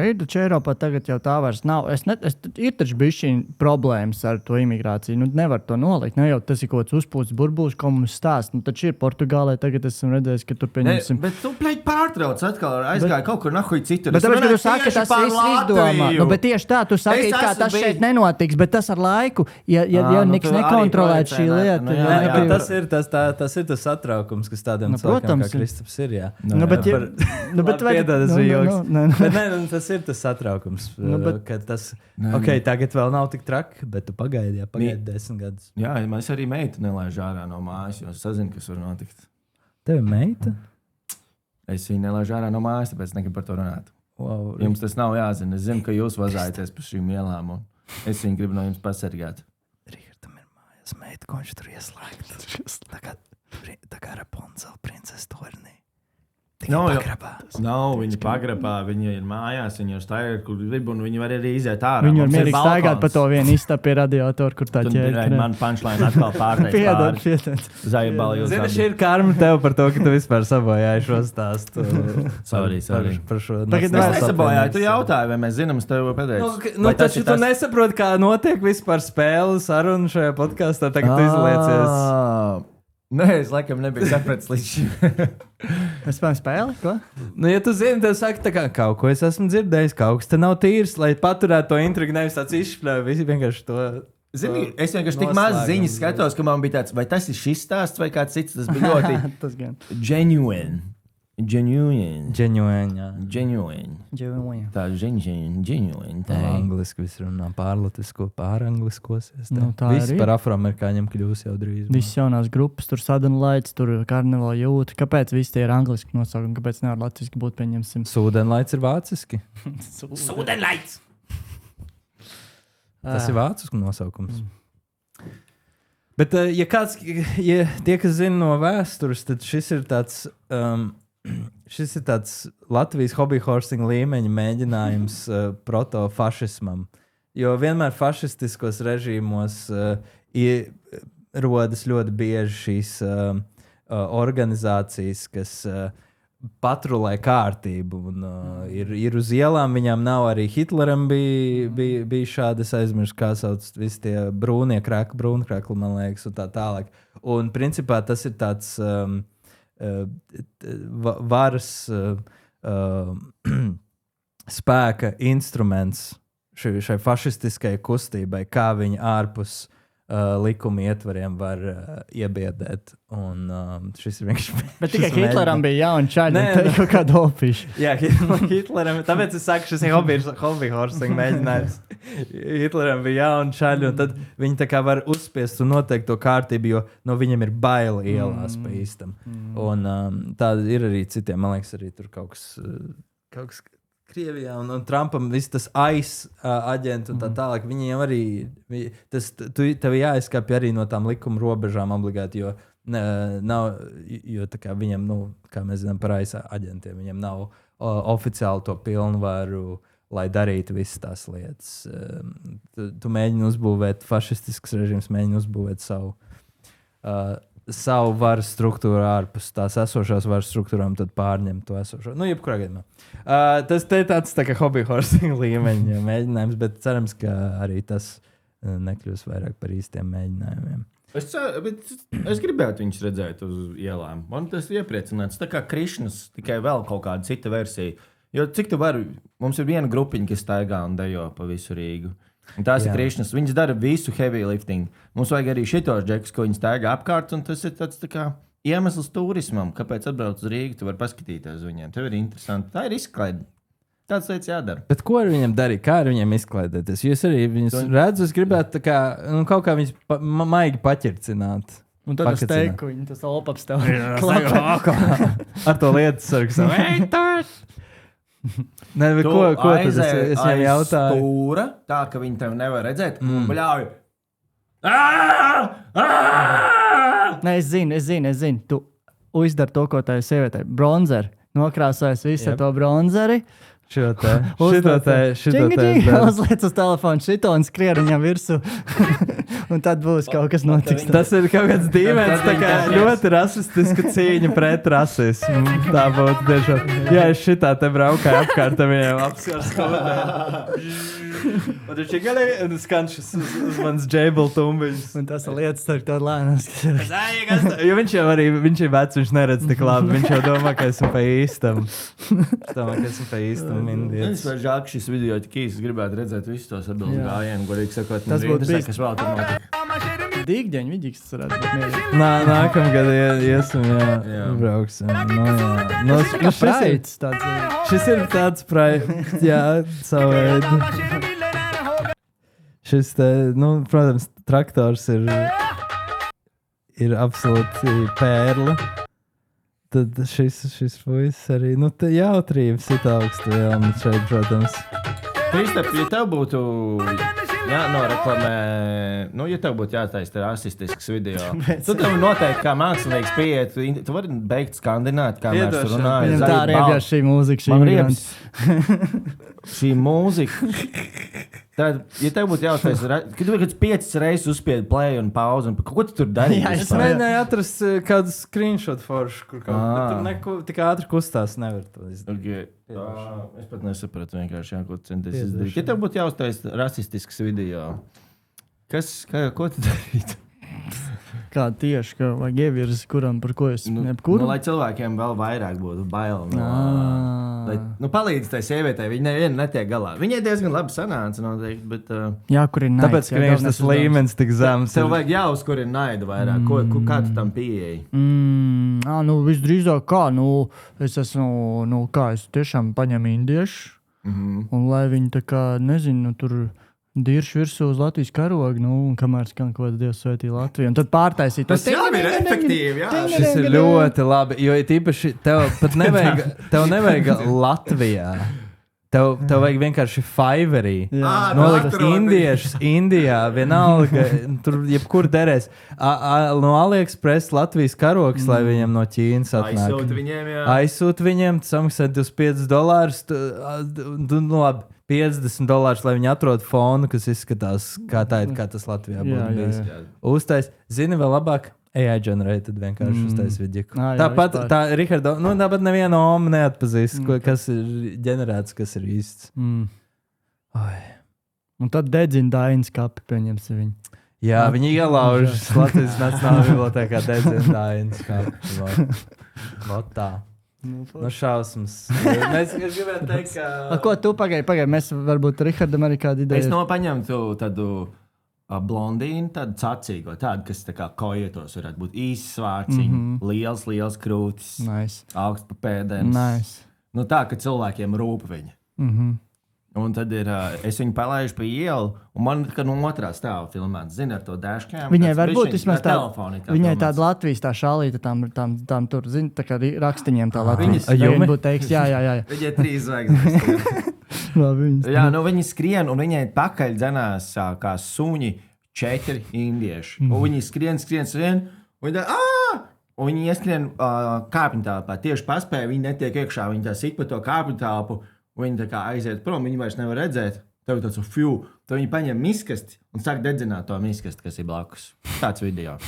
Ir taču Eiropā tagad jau tā vairs nav. Ir taču bišķiņ problēmas ar to imigrāciju. Nevar to nolikt. Ne jau tas ir kaut kāds uzpūsts burbulis, ko mums stāst. Taču ir Portugālē tagad esam redzējis, ka tur pieņemsim. Bet tu pārtrauc atkal, aizgāja kaut kur nahuj citur. Bet tāpēc, ka tu saki, ka tas viss izdomā. Bet tieši tā, tu saki, kā tas šeit nenotiks, bet tas ar laiku, ja nekas nekontrolēt šī lieta. Tas ir tas satraukums, kas tādiem cilvēkiem kā Kristaps ir. Tas ir tas satraukums. Tagad vēl nav tik traki, bet tu pagaidi 10 gadus. Jā, es arī meitu nelaižu ārā no mājas, jo sazinu, kas var notikt. Tev ir meita? Es viņu nelaižu ārā no mājas, tāpēc negribu par to runāt. Wow. Jums tas nav jāzina. Es zinu, ka jūs vazājaties pa šīm ielām, un es viņu gribu no jums pasargāt. Rīgardam ir mājas meita, ko viņš tur ieslēgt. Tā kā Rapunzel princese Tornī. Viņa pagrabā, viņa ir mājās, viņa ir staigā, kur grib, un viņa var arī iziet ārā. Viņa var mierīgi staigāt pa to vienu istabu pie radiatoru, kur tā ķēra. Man punchline atkal pārteikt Piedod. Zajabali jūs. Zini, šī ir karma tev par to, ka tu vispār sabojāji šo stāstu. Sorry. Par šo. Es nesabojāju, tu jautāji, vai mēs zinām, es tev pateicu. Taču tu nesaproti, kā notiek vispār spēle saruna šajā podkāstā, tagad tu izliecies. Nē, es laikam nebiju sapratis līdz šim. Mēs spēlējam spēli, ko? Ja tu zini, tev saka, tā kā kaut ko es esmu dzirdējis, kaut kas te nav tīrs, lai paturētu to intrigu, nevis tāds izšpļauj, visi vienkārši to... Zini, es vienkārši tik maz ziņas skatos, ka man bija tāds, vai tas ir šis stāsts vai kāds cits, tas bija ļoti genuine. Genuine. Tā genuine. Tā angliski viss runā, pārlatvisko, pārangliskosies. Tā viss arī. Par afroamerikāņiem kļūs jau drīz. Viss jaunās grupas, tur Sudden Lights, tur Karnevāla jūta. Kāpēc visi tie ir angliski nosaukumi? Kāpēc nevar latviski būt, pieņemsim? Sudden Lights ir vāciski. Sudden Lights! Tas ir vācisku nosaukums. Bet, ja tie, kas zina no vēstures, tad šis ir tāds Latvijas hobbyhorsing līmeņa mēģinājums protofašismam. Jo vienmēr fašistiskos režīmos rodas ļoti bieži šīs organizācijas, kas patrulē kārtību. Un, ir uz ielām, viņām nav arī Hitleram bija šādas aizmirst, kā sauc visi tie brūnkrekli, man liekas, un tā tālāk. Un principā tas ir tāds varas spēka instruments šai fašistiskai kustībai, kā viņi ārpus likuma ietvariem var iebiedēt. Un šis ir vienkārši... Bet tikai Hitleram bija jauni čaļi, kaut kādu opišu. Jā, Hitleram... Tāpēc es saku, šis ir hobby-horsing mēģinājums. Hitleram bija jauni čaļi, un tad viņi tā kā var uzspiest un noteikt to kārtību, jo no viņiem ir baili ielās pa īstam. Un tāda ir arī citiem, man liekas, arī tur kaut kas Krievijā un Trumpam viss tas aģenti un tā tālāk, viņiem arī, tev jāizkāpj arī no tām likuma robežām obligāti, jo tā kā viņiem, kā mēs zinām par aģentiem, viņiem nav oficiāli to pilnvaru, lai darītu visas tās lietas. Tu mēģini uzbūvēt, fašistisks režīms mēģini uzbūvēt savu varas struktūru ārpus tās esošās varas struktūrām, tad pārņem to esošo. Jebkurā gadījumā. Tas te tāds tā kā hobby-horsing līmeņa mēģinājums, bet cerams, ka arī tas nekļūs vairāk par īstiem mēģinājumiem. Es gribētu viņus redzēt uz ielām. Man tas iepriecināts. Tā kā Krišnas, tikai vēl kaut kāda cita versija. Jo cik tu vari, mums ir viena grupiņa, kas staigā un dejo pa visu Rīgu. Un tās ir Krišnas. Viņas dara visu heavy lifting. Mums vajag arī šitos džekus, ko viņi staigā apkārt, un tas ir tāds tā kā iemesls turismam. Kāpēc atbrauc uz Rīgu, tu vari paskatīties uz viņiem. Tev ir interesanti. Tā ir izklaide. Tāds lietas jādara. Bet ko ar viņiem darīt? Kā ar viņiem izklaidēties? Jūs arī viņus redzat, es gribētu tā kā, kaut kā viņus maigi paķircināt. Un tad es teiktu, viņi tas olpaps tev ar to lietas sargu. Nē, ko tad es viņam jautāju? Stūra, tā, ka viņi tev nevar redzēt, un bļauj. Nē, es zinu. Tu uzdari to, ko tā sievietē. Bronzeri. Nokrāsojas visu ar to bronzeri. Šito te. Uzliec uz telefonu šito un skrien viņam virsū. Un tad būs kaut kas notiks. Tas ir kaut kāds dīvains, tā kā ļoti rasistiska cīņa pret rasismu. Tā būtu tiešām. Jā, es šitā te braukāju apkārt viņiem apskars kaut un viņš ir skan šis uz manas džēbla tumbiņas. Un tas ir lietas ar tādu lēnās. Jo viņš jau arī, viņš ir vecs, viņš neredz tik labi. Viņš jau domā, ka esmu pa īstam. Es vai žēl, ka šis video tik īsts, gribētu redzēt visus tos atbildes gājienu, godīgi sakot, tas būtu bijis, kas vēl tur notika. Dīgdeņi, vidīgs tas varētu būt mierīgi. Nākamgad iesim, brauksim. Šis ir tāds praids, savu veidu. Šis te, protams, traktors ir absolūti pērle. Tad šis puisis arī, jautrības ir augstu vēlmi šeit, protams. Kristap, ja tev būtu jānoreklamē, ja tev būtu jātaisa rasistisks video, tad tev noteikti kā mākslinieks pieiet, tu vari beigt skandināt, kā mēs tur runājam. Viņam tā riebjās šī mūzika, šī riebjās. Šī mūzika. Tad, ja tev būtu jāuztaisa, kad tu kāds 5 reizes uzspiedi play un pauzi, ko tu tur darīji? Es mēģināju atrast kādu screenshot foršu, kur bet tur tik ātri kustās nevar to izdarīt. Es pat nesapratu vienkārši, ko tu centies izdarīt. Ja tev būtu jāuztaisa rasistisks video, ko tu darītu? Kā tieši, ka vajag ievirzi, kuram par ko es nepkuru? Lai cilvēkiem vēl vairāk būtu bail. Palīdz tai sievietei, viņa neviena netiek galā. Viņai diezgan labi sanāca noteikti, bet... Jā, kur ir naids. Tāpēc, ka viņš tas līmenis tik zems. Tev vajag jāuzkur ir naida vairāk. Kā tu tam pieeji? Visdrīzāk kā, es esmu, es tiešām paņemu indiešu, un lai viņi tā kā, nezinu, tur... dirši virsū uz Latvijas karogu, un kamēr skan kaut kāds Dievs svētī Latviju. Un tad pārtaisīt. Tas jau ir efektīvi, jā. Šis ir ļoti labi, jo tīpaši tev pat nevajag Latvijā. Tev vajag vienkārši Fiverrī. Nolikt indiešus Indijā, vienalga, tur jebkur derēs. No AliExpress Latvijas karogs, lai viņiem no Ķīnas atnāk. Aizsūt viņiem, samaksāt $25, labi. $50, lai viņi atrod fonu, kas izskatās, kā tas Latvijā būtu bijis. Uztais, zini vēl labāk, AI generated vienkārši uztais vidjiku. Tāpat, Rihardo, tāpat neviena oma neatpazīst, kas ir ģenerēts, kas ir īsts. Un tad dedzina Dainas kapi, pieņemsi viņu. Jā, viņi ielaužas Latvijas Nacionālajā bibliotēkā dedzina Dainas kapi. Vot tā. No šausmas. Es gribētu teikt, ka... Ko tu pagaidi? Mēs varbūt Rihardam arī kādu ideju. Es paņemtu tādu blondīnu, tādu cacīgo, tādu, kas tā kā kojetos varētu būt īsts svārciņi, liels krūtis, augsts pa pēdēm. Nice. Nu tā, ka cilvēkiem rūp viņa. Un tad es viņu palaidu pa ielu, un man kā no otrā stāva filmēts, zini, ar to dashcam. Viņai var būt vismaz viņai tāda Latvijas tā šālīta, tam tur, zini, tā kā rakstiņiem tā Latvijas. Viņa būtu teiks, jā. Viņai 3 zvaigznes. Jā, nu viņi skrien, un viņai pakaļ dzenās kā suņi 4 indieši. Un viņi skrien, un viņi tā, un viņi ieskrien kāpņu telpā. Tieši paspēja, viņi netiek iekšā, viņi tā sit pa to kāpņu telpu. Viņi tā kā aiziet prom, viņi vairs nevar redzēt. Tev tāds tad viņi paņem miskasti un sāk dedzināt to miskasti, kas ir blakus. Tāds video.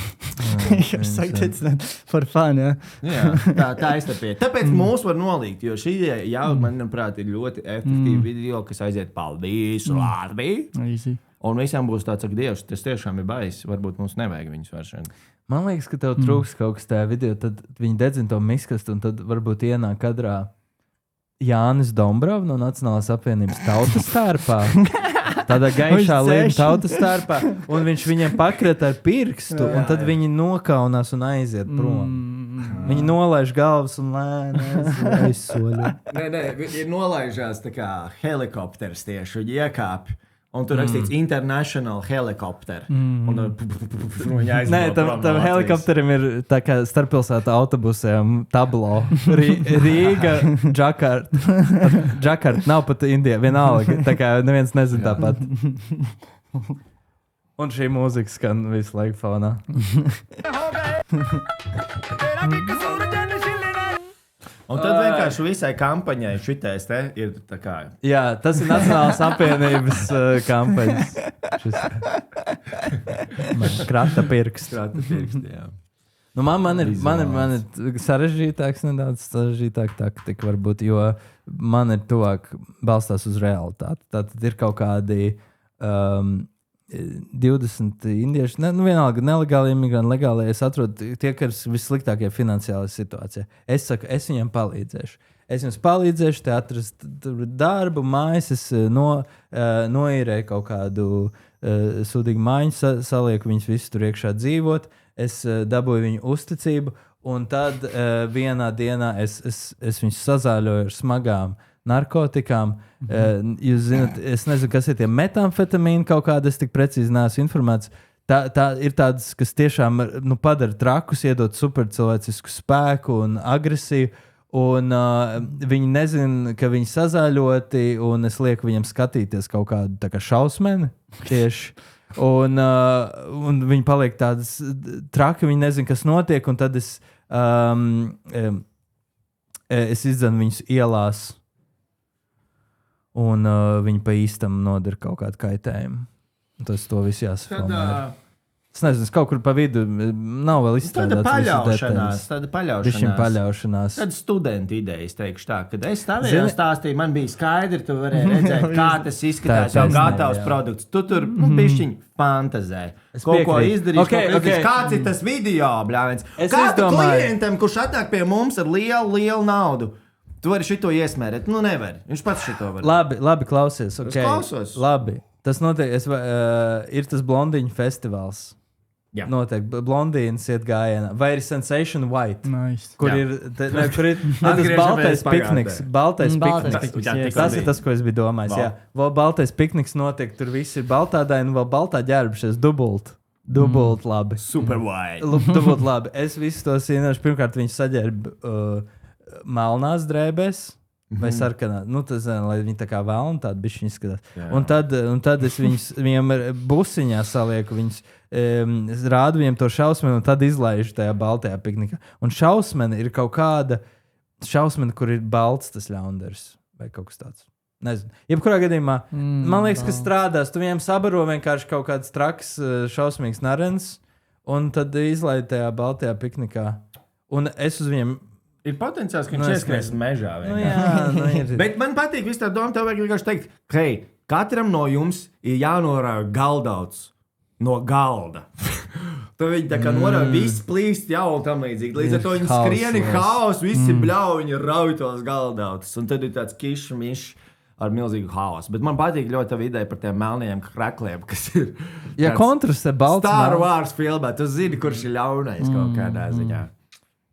Sāk dedzināt for fun, ja? Jā, tā aiztapie. Tāpēc mūs var nolīgt, jo šī jau, manuprāt, ir ļoti efektīva video, kas aiziet paldies Latviju. Easy. Un visiem būs tāds, ka Dievs, tas tiešām ir bais. Varbūt mums nevajag viņus vairs šeit. Man liekas, ka tev trūks kaut kas tajā video, tad viņi dedzina to miskasti un tad varbūt ienāk kadrā Jānis Dombrava no Nacionālās apvienības tautas stārpā. Tādā gaišā lieta tautas stārpā. Un viņš viņiem pakret ar pirkstu, un tad viņi nokaunās un aiziet prom. Viņi nolaiž galvas un lēni aizsoļo. Nē, viņi nolaižās tā kā helikopters tieši, viņi iekāpj. Un tur rakstīts International Helicopter. Nē, tam helikopterim ir tā kā starppilsētu autobusiem tablo. Rīga, Džakarta, nav pat Indija, vienalga. Tā kā neviens nezin tāpat. Un šī mūzika skan visu laiku fonā. Un tad vienkārši visai kampaņai šitais te ir tā kā... Jā, tas ir Nacionālās apvienības kampaņas. Krata pirksts, jā. Nu, man ir sarežģītāks, nedaudz sarežģītāk taktika varbūt, jo man ir tuvāk balstās uz realitāti. Tātad ir kaut kādi 20 indieši, vienalga nelegāli imigranti, legāli. Es atrodu tie, kas ir vissliktākie finansiālajā situācijā. Es saku, es viņiem palīdzēšu. Es jums palīdzēšu te atrast darbu, mājas, es noīrēju kaut kādu sūdīgu māju, salieku viņus visus tur iekšā dzīvot, es dabūju viņu uzticību, un tad vienā dienā es viņus sazāļoju ar smagām narkotikām. Jūs zināt, es nezinu, kas ir tie metamfetamīni kaut kāda, es tik precīzi neesmu informēts. Tā ir tādas, kas tiešām padara trakus, iedod supercilvēcisku spēku un agresiju, un viņi nezina, ka viņi sazāļoti, un es lieku viņam skatīties kaut kādu tā kā šausmeni tieši. Un viņi paliek tādas traki, viņi nezina, kas notiek, un tad es izdzenu viņus ielās. Un viņi pa īstam nodara kaut kādu kaitējumu. Tas to visu jāsafilmē. Es nezinu, kaut kur pa vidu nav vēl izstrādāts. Tāda paļaušanās. Tāda studenta ideja, es teikšu tā, kad es stāvēju stāstīju, man bija skaidri, tu varēji redzēt, kā tas izskatās, jau gatavs produkts. Tu tur bišķiņ fantazē. Ko izdarīšu, kāds ir tas video, bļāviens. Kādu klientam, kurš atnāk pie mums ar lielu naudu, tu vari šito iesmērēt? Nu, nevar. Viņš pats šito var. Labi, klausies. Okay. Es klausos. Labi. Tas notiek, ir tas blondiņu festivāls. Jā. Notiek, blondīnas iet gājienā. Vai ir Sensation White? Nice. Kur ir tas baltais pikniks. Baltais pikniks. Tas ir tas, ko es biju domājis. Jā. Vēl baltais pikniks notiek, tur viss ir baltādaini, vēl baltā ģērbušies dubult. Dubult labi. Super white. Dubult labi. Es visu to sīnošu. Pirmkārt, viņš saģērba melnās drēbēs. Vai sarkanā. Tas, lai viņi tā kā vēlni tādi bišķi izskatās. Un tad es viņiem busiņā salieku, viņus rādu viņiem to šausmeni, un tad izlaižu tajā baltajā piknikā. Un šausmeni ir kaut kāda šausmeni, kur ir balts tas ļaundars. Vai kaut kas tāds. Nezinu. Jebkurā gadījumā, man liekas, ka strādās. Tu viņiem sabaro vienkārši kaut kāds traks, šausmīgs narens, un tad izlaiž tajā baltajā piknikā. Un es uz viņiem... Ir potenciāls, ka viņš ieskries mežā. Ir. Bet man patīk visu tā doma, tev vajag vienkārši teikt, hei, katram no jums ir jānorāda galdauts no galda. Tad viņi tā kā norāda, viss plīst jau un tam līdzīgi. Līdz ar to viņi skrieni haosu, visi bļauji, viņi rauj tos galdautus. Un tad ir tāds kišs-mišs ar milzīgu haosu. Bet man patīk ļoti tā ideja par tiem melniem krakliem, kas ir... Ja kontrastē balts... Star Wars filmā, tu zini, kurš ir ļaunais kaut kādā ziņā.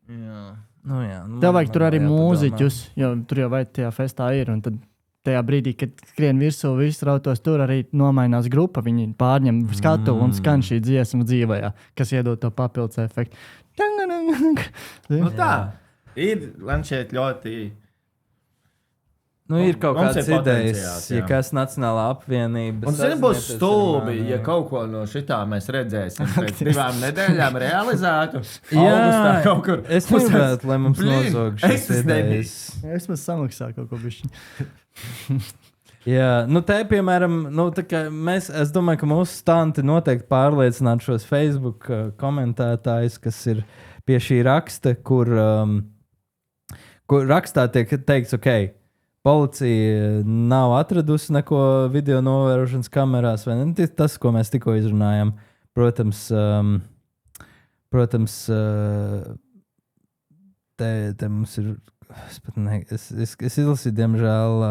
Jā. Nu, jā. Tev vajag tur arī mūziķus, jo tur jau vajag tajā festā ir. Un tad tajā brīdī, kad skrien virsū, viss rautos, tur arī nomainās grupa. Viņi pārņem skatu un skan šī dziesma dzīvajā, kas iedod to papildus efektu. Nu tā, ir šeit ļoti... Nu, ir kaut kādas idejas, jā. Ja kas Nacionālā apvienība... Un zini, būs stulbi, ja kaut ko no šitā mēs redzēsim pēc 2 nedēļām realizētu. Jā, kaut kur. Es negribētu, lai mums nozog šīs idejas. Es mums samaksā kaut ko bišķi. Jā, nu te, piemēram, nu, es domāju, ka mūsu stanti noteikti pārliecinātu šos Facebook komentētājus, kas ir pie šī raksta, kur rakstā tiek teikts, ok, policija nav atradusi neko video novērošanas kamerās, vai ne? Tas, ko mēs tikko izrunājam, protams, te mums ir, es izlasīju, diemžēl,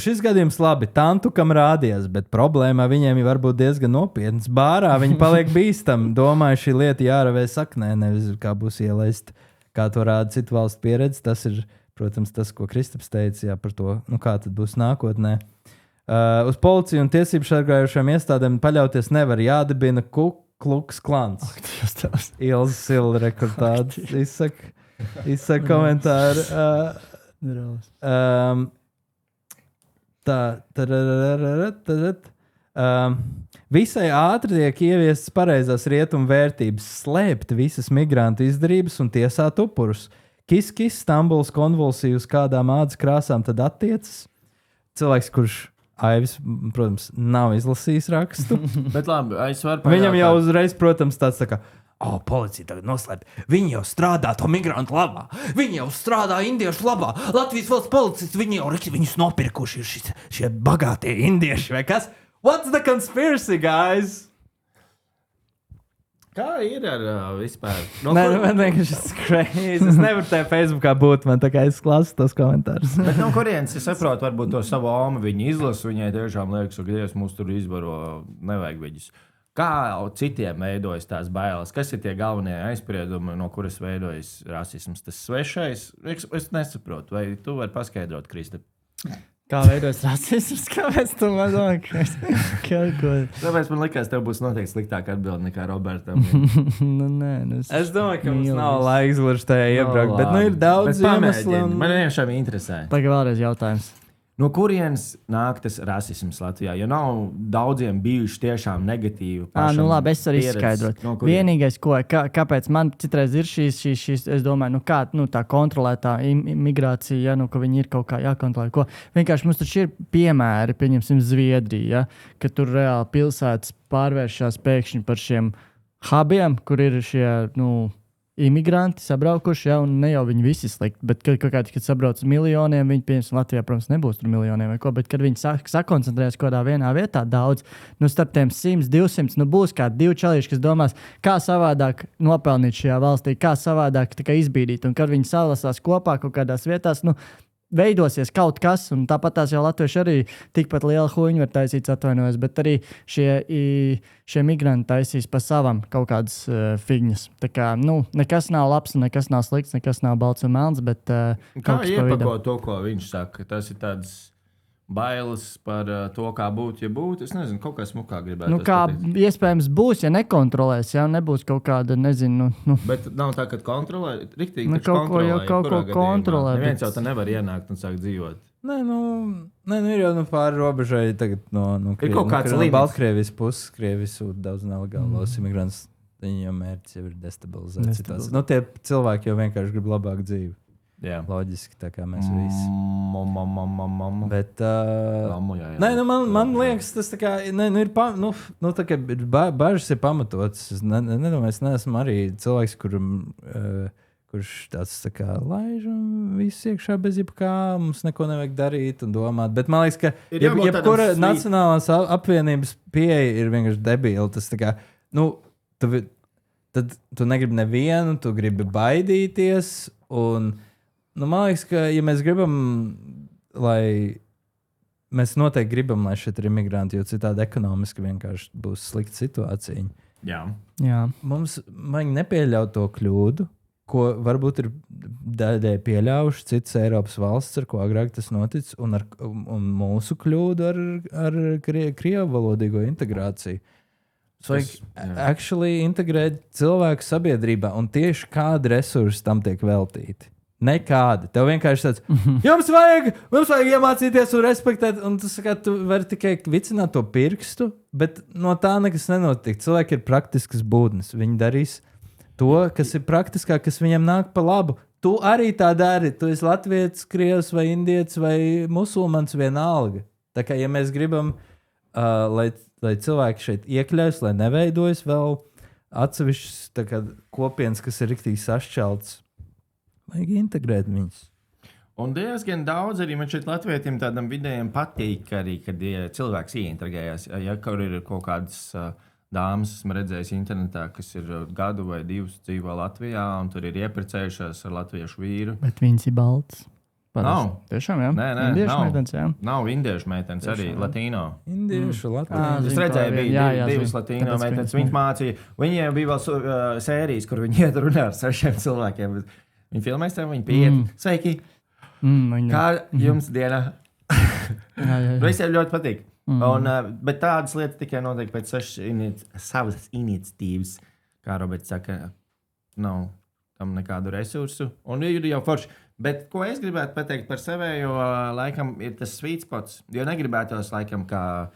šis gadījums labi, tantukam rādījās, bet problēmā viņiem var būt diezgan nopietnas. Bārā viņi paliek bīstami, domāju, šī lieta jāravē saknē, nevis kā būs ielaist, kā to rāda citu valstu pieredze, tas ir, protams, tas, ko Kristaps teica, jā, par to, kā tad būs nākotnē. Uz policiju un tiesību sargājošām iestādēm paļauties nevar, jādibina Kluks klans. Ilza Sila rekortāts izsaka komentāru. Visai ātri tiek ieviestas pareizās rietumu vērtības, slēpt visas migrantu izdarības un tiesāt upurus. Kis, Stambuls konvulsija uz kādām ādas krāsām tad attiecas. Cilvēks, kurš Aivis, protams, nav izlasījis rakstu. Bet labi, es varu pajautāt. Viņam jau uzreiz, protams, tāds tā kā, policija tagad noslēp. Viņi jau strādā to migrantu labā. Viņi jau strādā indiešu labā. Latvijas valsts policisti, viņi jau viņus nopirkuši ir šie bagātie indieši, vai kas? What's the conspiracy, guys? Kā ir ar vispār? Man vienkārši tas crazy. Es nevaru tajā Facebookā būt, man tā kā es klasu tos komentārus. Bet no kurienes es saprotu, varbūt to savu omu viņi izlasa, viņai tiešām liekas, ka Dievs mūs tur izbaro, nevajag viņus. Kā citiem veidojas tās bailes? Kas ir tie galvenie aizspriedumi, no kuras veidojas rasisms? Tas svešais? Es nesaprotu, vai tu vari paskaidrot, Krista? Kā veidojas rasisms? Kāpēc tu man domā, Tāpēc man likās, tev būs noteikti sliktāka atbilde nekā Robertam. Nē, es domāju, ka mums nav laiks gluži tajā iebraukt, bet ir daudz iemeslu. Man vienkārši interesē. Tagad vēlreiz jautājums. No kurienes nāk tas rasisms Latvijā? Jo nav daudziem bijuši tiešām negatīvi. Nu labi, es arī izskaidrotu. No vienīgais, kāpēc man citreiz ir šīs es domāju, tā kontrolētā imigrācija, ka viņi ir kaut kā jākontrolē. Vienkārši mums taču ir piemēri, pieņemsim Zviedrija, ka tur reāli pilsētas pārvēršās pēkšņi par šiem hubiem, kur ir šie, imigranti sabraukuši, un ne jau viņi visi slikti, bet kad sabrauc miljoniem, viņi, piemēram, Latvijā, protams, nebūs tur miljoniem vai ko, bet kad viņi sakoncentrējas kādā vienā vietā daudz, starp tiem 100, 200, būs kādi 2 čalīši, kas domās, kā savādāk nopelnīt šajā valstī, kā savādāk tikai izbīdīt, un kad viņi salasās kopā kaut kādās vietās, veidosies kaut kas, un tāpat tās jau latvieši arī tikpat liela huņa var taisīt, atvainojos, bet arī šie migranti taisīs pa savam kaut kādas figņas. Tā kā, nekas nav labs, nekas nav slikts, nekas nav balts un melns, bet kā iepako to, ko viņš saka? Tas ir tāds bailes par to, kā būtu, ja būtu. Es nezinu, kaut kā smukā gribētu. Kā iespējams būs, ja nekontrolēs, ja nebūs kaut kāda, nezinu. Bet nav tā, ka kontrolē, riktīgi kaut ko kontrolē. Neviens jau tā nevar ienākt un sākt dzīvot. Nē, ir jau pāri robežai tagad no Baltkrievijas puses. Krievijas sūta daudz nelegālos imigrantus. Viņiem mērķis jau ir destabilizēt. Tie cilvēki jau vienkārši grib labāk dzīvi. Jā. Loģiski, tā kā mēs visi. Bet, man liekas, tas tā kā, tā kā bažas ir pamatotas. Es nedomāju, es neesmu arī cilvēks, kurš tāds tā kā laiž un viss iekšā bez jebkā, mums neko nevajag darīt un domāt. Bet man liekas, ka jebkura Nacionālās apvienības pieeja ir vienkārši debīla. Tas tā kā, tad tu negribi nevienu, tu gribi baidīties. Un, man liekas, ka, ja mēs gribam, mēs noteikti gribam, lai šeit ir imigranti, jo citādi ekonomiski vienkārši būs slikta situācija. Jā. Mums vajag nepieļaut to kļūdu, ko varbūt ir daļai pieļaujuši citas Eiropas valsts, ar ko agrāk tas noticis, un mūsu kļūdu ar krievu valodīgo integrāciju. Vajag actually integrēt cilvēku sabiedrībā, un tieši kādi resursi tam tiek veltīti. Nekādi. Tev vienkārši tāds, jums vajag iemācīties un respektēt, un tu vari tikai vicināt to pirkstu, bet no tā nekas nenotiek. Cilvēki ir praktiskas būtnes. Viņi darīs to, kas ir praktiskāk, kas viņiem nāk pa labu. Tu arī tā dari. Tu esi latvietis, krievs vai indietis vai musulmanis vienalga. Tā kā, ja mēs gribam, lai cilvēki šeit iekļaujas, lai neveidojas vēl atsevišķas kopienas, kas ir riktīgi sašķeltas, vajag integrēt viņus. Un diezgan daudz arī man šeit latvietim tādam vidējiem patīk, arī, kad cilvēks ieintegrējās. Ja kaut ir kaut kādas dāmas, esmu redzējis internetā, kas ir gadu vai divus dzīvo Latvijā, un tur ir ieprecējušās ar latviešu vīru. Bet viņas ir balts. Nav. Tiešām, jā? Nē, Indiešu meitenes, jā? Nav indiešu meitenes, arī latīno. Indiešu, latīno. Es redzēju, bija divas latīno meitenes. Viņas mācīja. Viņiem bija vēl sērijas, kur viņi iet runā ar 6 cilvēkiem. Viņi filmēs tev, viņi pieiet. Sveiki! Kā jums dienā? Visiem ļoti patīk. Bet tādas lietas tikai notiek pēc savas iniciatīvas. Kā Roberts saka, nav tam nekādu resursu. Un ir jau forši. Bet ko es gribētu pateikt par sevējo, laikam ir tas sweet spots. Jo negribētos laikam, ka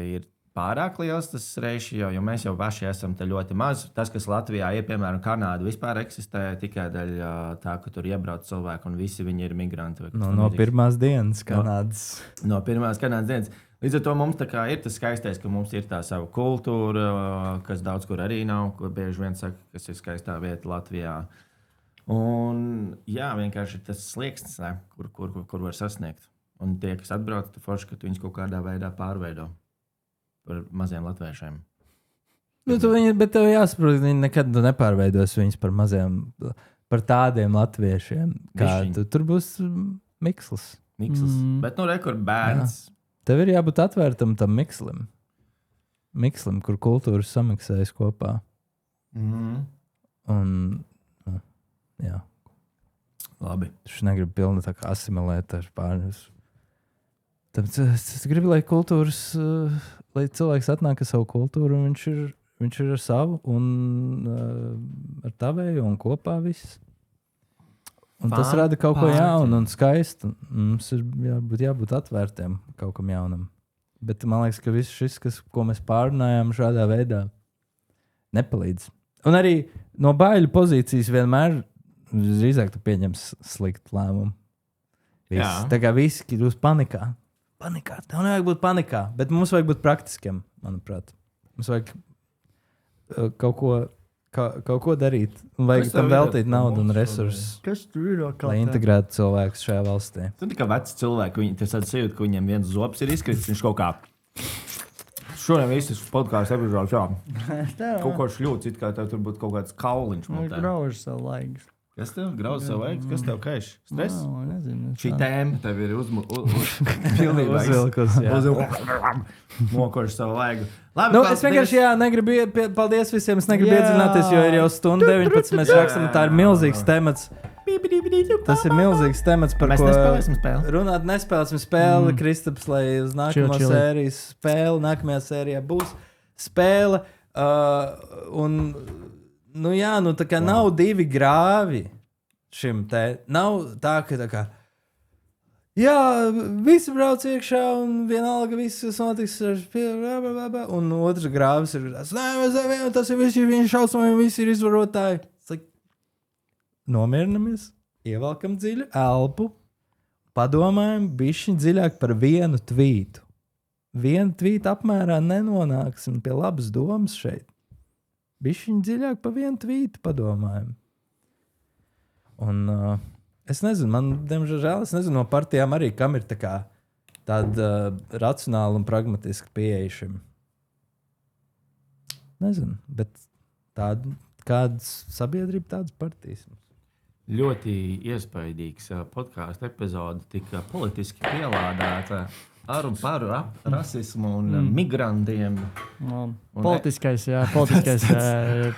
ir pārāk liels tas ratio, jo mēs jau paši esam te ļoti maz. Tas, kas Latvijā ir, piemēram, Kanāda, vispār eksistē tikai daļa tā, ka tur iebrauc cilvēki un visi viņi ir migranti. No pirmās dienas Kanādas. No pirmās Kanādas dienas. Līdz ar to mums tā kā ir tas skaistais, ka mums ir tā sava kultūra, kas daudz kur arī nav, ko bieži vien saka, kas ir skaistā vieta Latvijā. Un jā, vienkārši tas slieksnis, kur var sasniegt. Un tie, kas atbrauc, tu forši, ka tu viņus kaut kādā veidā pārveido. Par maziem latviešiem. Bet tev jāsaprot, viņi nekad nepārveidos viņus par maziem, par tādiem latviešiem. Tur būs mikslis. Bet rekur bērns. Jā. Tev ir jābūt atvērtam tam mikslim. Mikslim, kur kultūras samiksējas kopā. Un, jā. Labi. Es negribu pilni tā kā asimilēt ar pārņus. Tāpēc es gribu, lai kultūras, lai cilvēks atnāk ar savu kultūru, un viņš ir ar savu, un ar tavēju, un kopā viss. Un tas rada kaut ko jaunu un skaistu. Mums ir jābūt atvērtiem kaut kam jaunam. Bet man liekas, ka viss šis, ko mēs pārunājām šādā veidā, nepalīdz. Un arī no baiļu pozīcijas vienmēr drīzāk tu pieņems sliktu lēmumu. Tā kā visi kļūst panikā. Tev nevajag būt panikā, bet mums vajag būt praktiskiem, manuprāt. Mums vajag kaut ko darīt. Vajag tam veltīt naudu un resursus. Kas tur ir? Lai integrētu cilvēkus šajā valstī. Tu kā veci cilvēki, tas sajūt, ka viņiem viens zobs ir izkritis, viņš kaut kā... Šodien visas podkāstu epizodes, kaut ko šļūts, it kā tev tur būtu kaut kāds kauliņš. Grauž savu laiku. Kas tev grauž savu laiku? Kas tev kaiš? Stress? Nezinu. Šī tēma tev ir pilnībā nokoši savu laiku. Labi, es vienkārši negribu, paldies visiem, es negribu iedziļināties, jo ir jau stunda 19, mēs rakstam, tā ir milzīgs temats. Tas ir milzīgs temats, par ko runāt. Nespēlēsim spēli. Kristaps, lai uz nākamo sērijas spēli, nākamajā sērijā būs spēle. Tā kā nav divi grāvi šim te. Nav tā, ka jā, visi brauc iekšā un vienalga viss notiks un otrs grāvis ir tas ir visi viņi šausmami, visi ir izvarotāji. Nomierinamies, ievelkam dziļu elpu, padomājam bišķiņ dziļāk par vienu tvītu. Vienu tvītu apmērā nenonāksim pie labas domas šeit. Bišķiņ dziļāk par vienu tvītu padomājam. Un es nezinu, diemžēl, no partijām arī, kam ir tāda racionāla un pragmatiska pieeja šim. nezinu, bet kādas sabiedrība, tādas partijas. Ļoti iespaidīgs podkāstu epizode, tika politiski pielādēta ar un par rasismu un migrantiem. Politiskais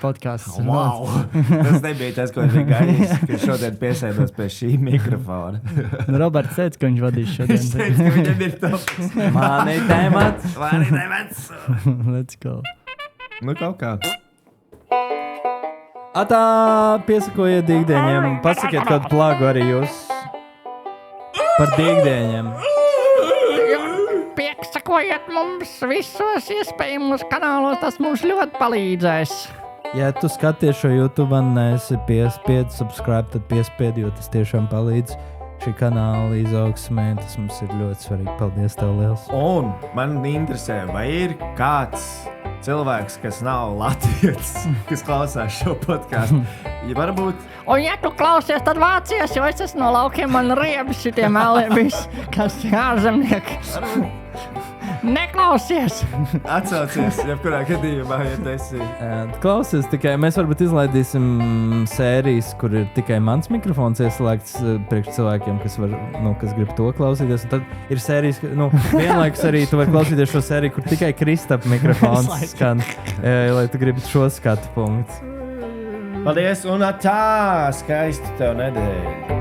podkāsts. Wow! Tas nebija tas, ko viņš gaidījis, ka šodien piesēdos pie šī mikrofona. Roberts teica, ka viņš vadīs šodien. Viņš teica, ka viņam ir topiks. Man ir temats. Let's go. Nu, kaut kā. Atā, piesakojiet dīgdieņiem. Pasakiet kādu plāgu arī jūs par dīgdieņiem. Piesakojiet mums visos iespējamos kanālos, tas mums ļoti palīdzēs. Ja tu skaties šo YouTube un neesi piespied subscribe, tad piespied, jo tas tiešām palīdz šī kanāla izaugsmē. Tas mums ir ļoti svarīgi. Paldies tev liels. Un man interesē, vai ir kāds cilvēks, kas nav latvietis, kas klausās šo podkāstu. Ja varbūt... Un ja tu klausies, tad vācies, jo es esmu no laukiem, man riebis šitie meli viss, kas ārzemnieki. Neklausies! Atsaucies, jebkurā gadījumā, ja tu esi. Klausies tikai, mēs varbūt izlaidīsim sērijas, kur ir tikai mans mikrofons ieslēgts priekš cilvēkiem, kas grib to klausīties. Un tad ir sērijas, vienlaikus arī tu vari klausīties šo sēriju, kur tikai Kristapa mikrofons skan, lai tu gribi šo skatu punktu. Paldies, un tā skaisti tev nedēļa.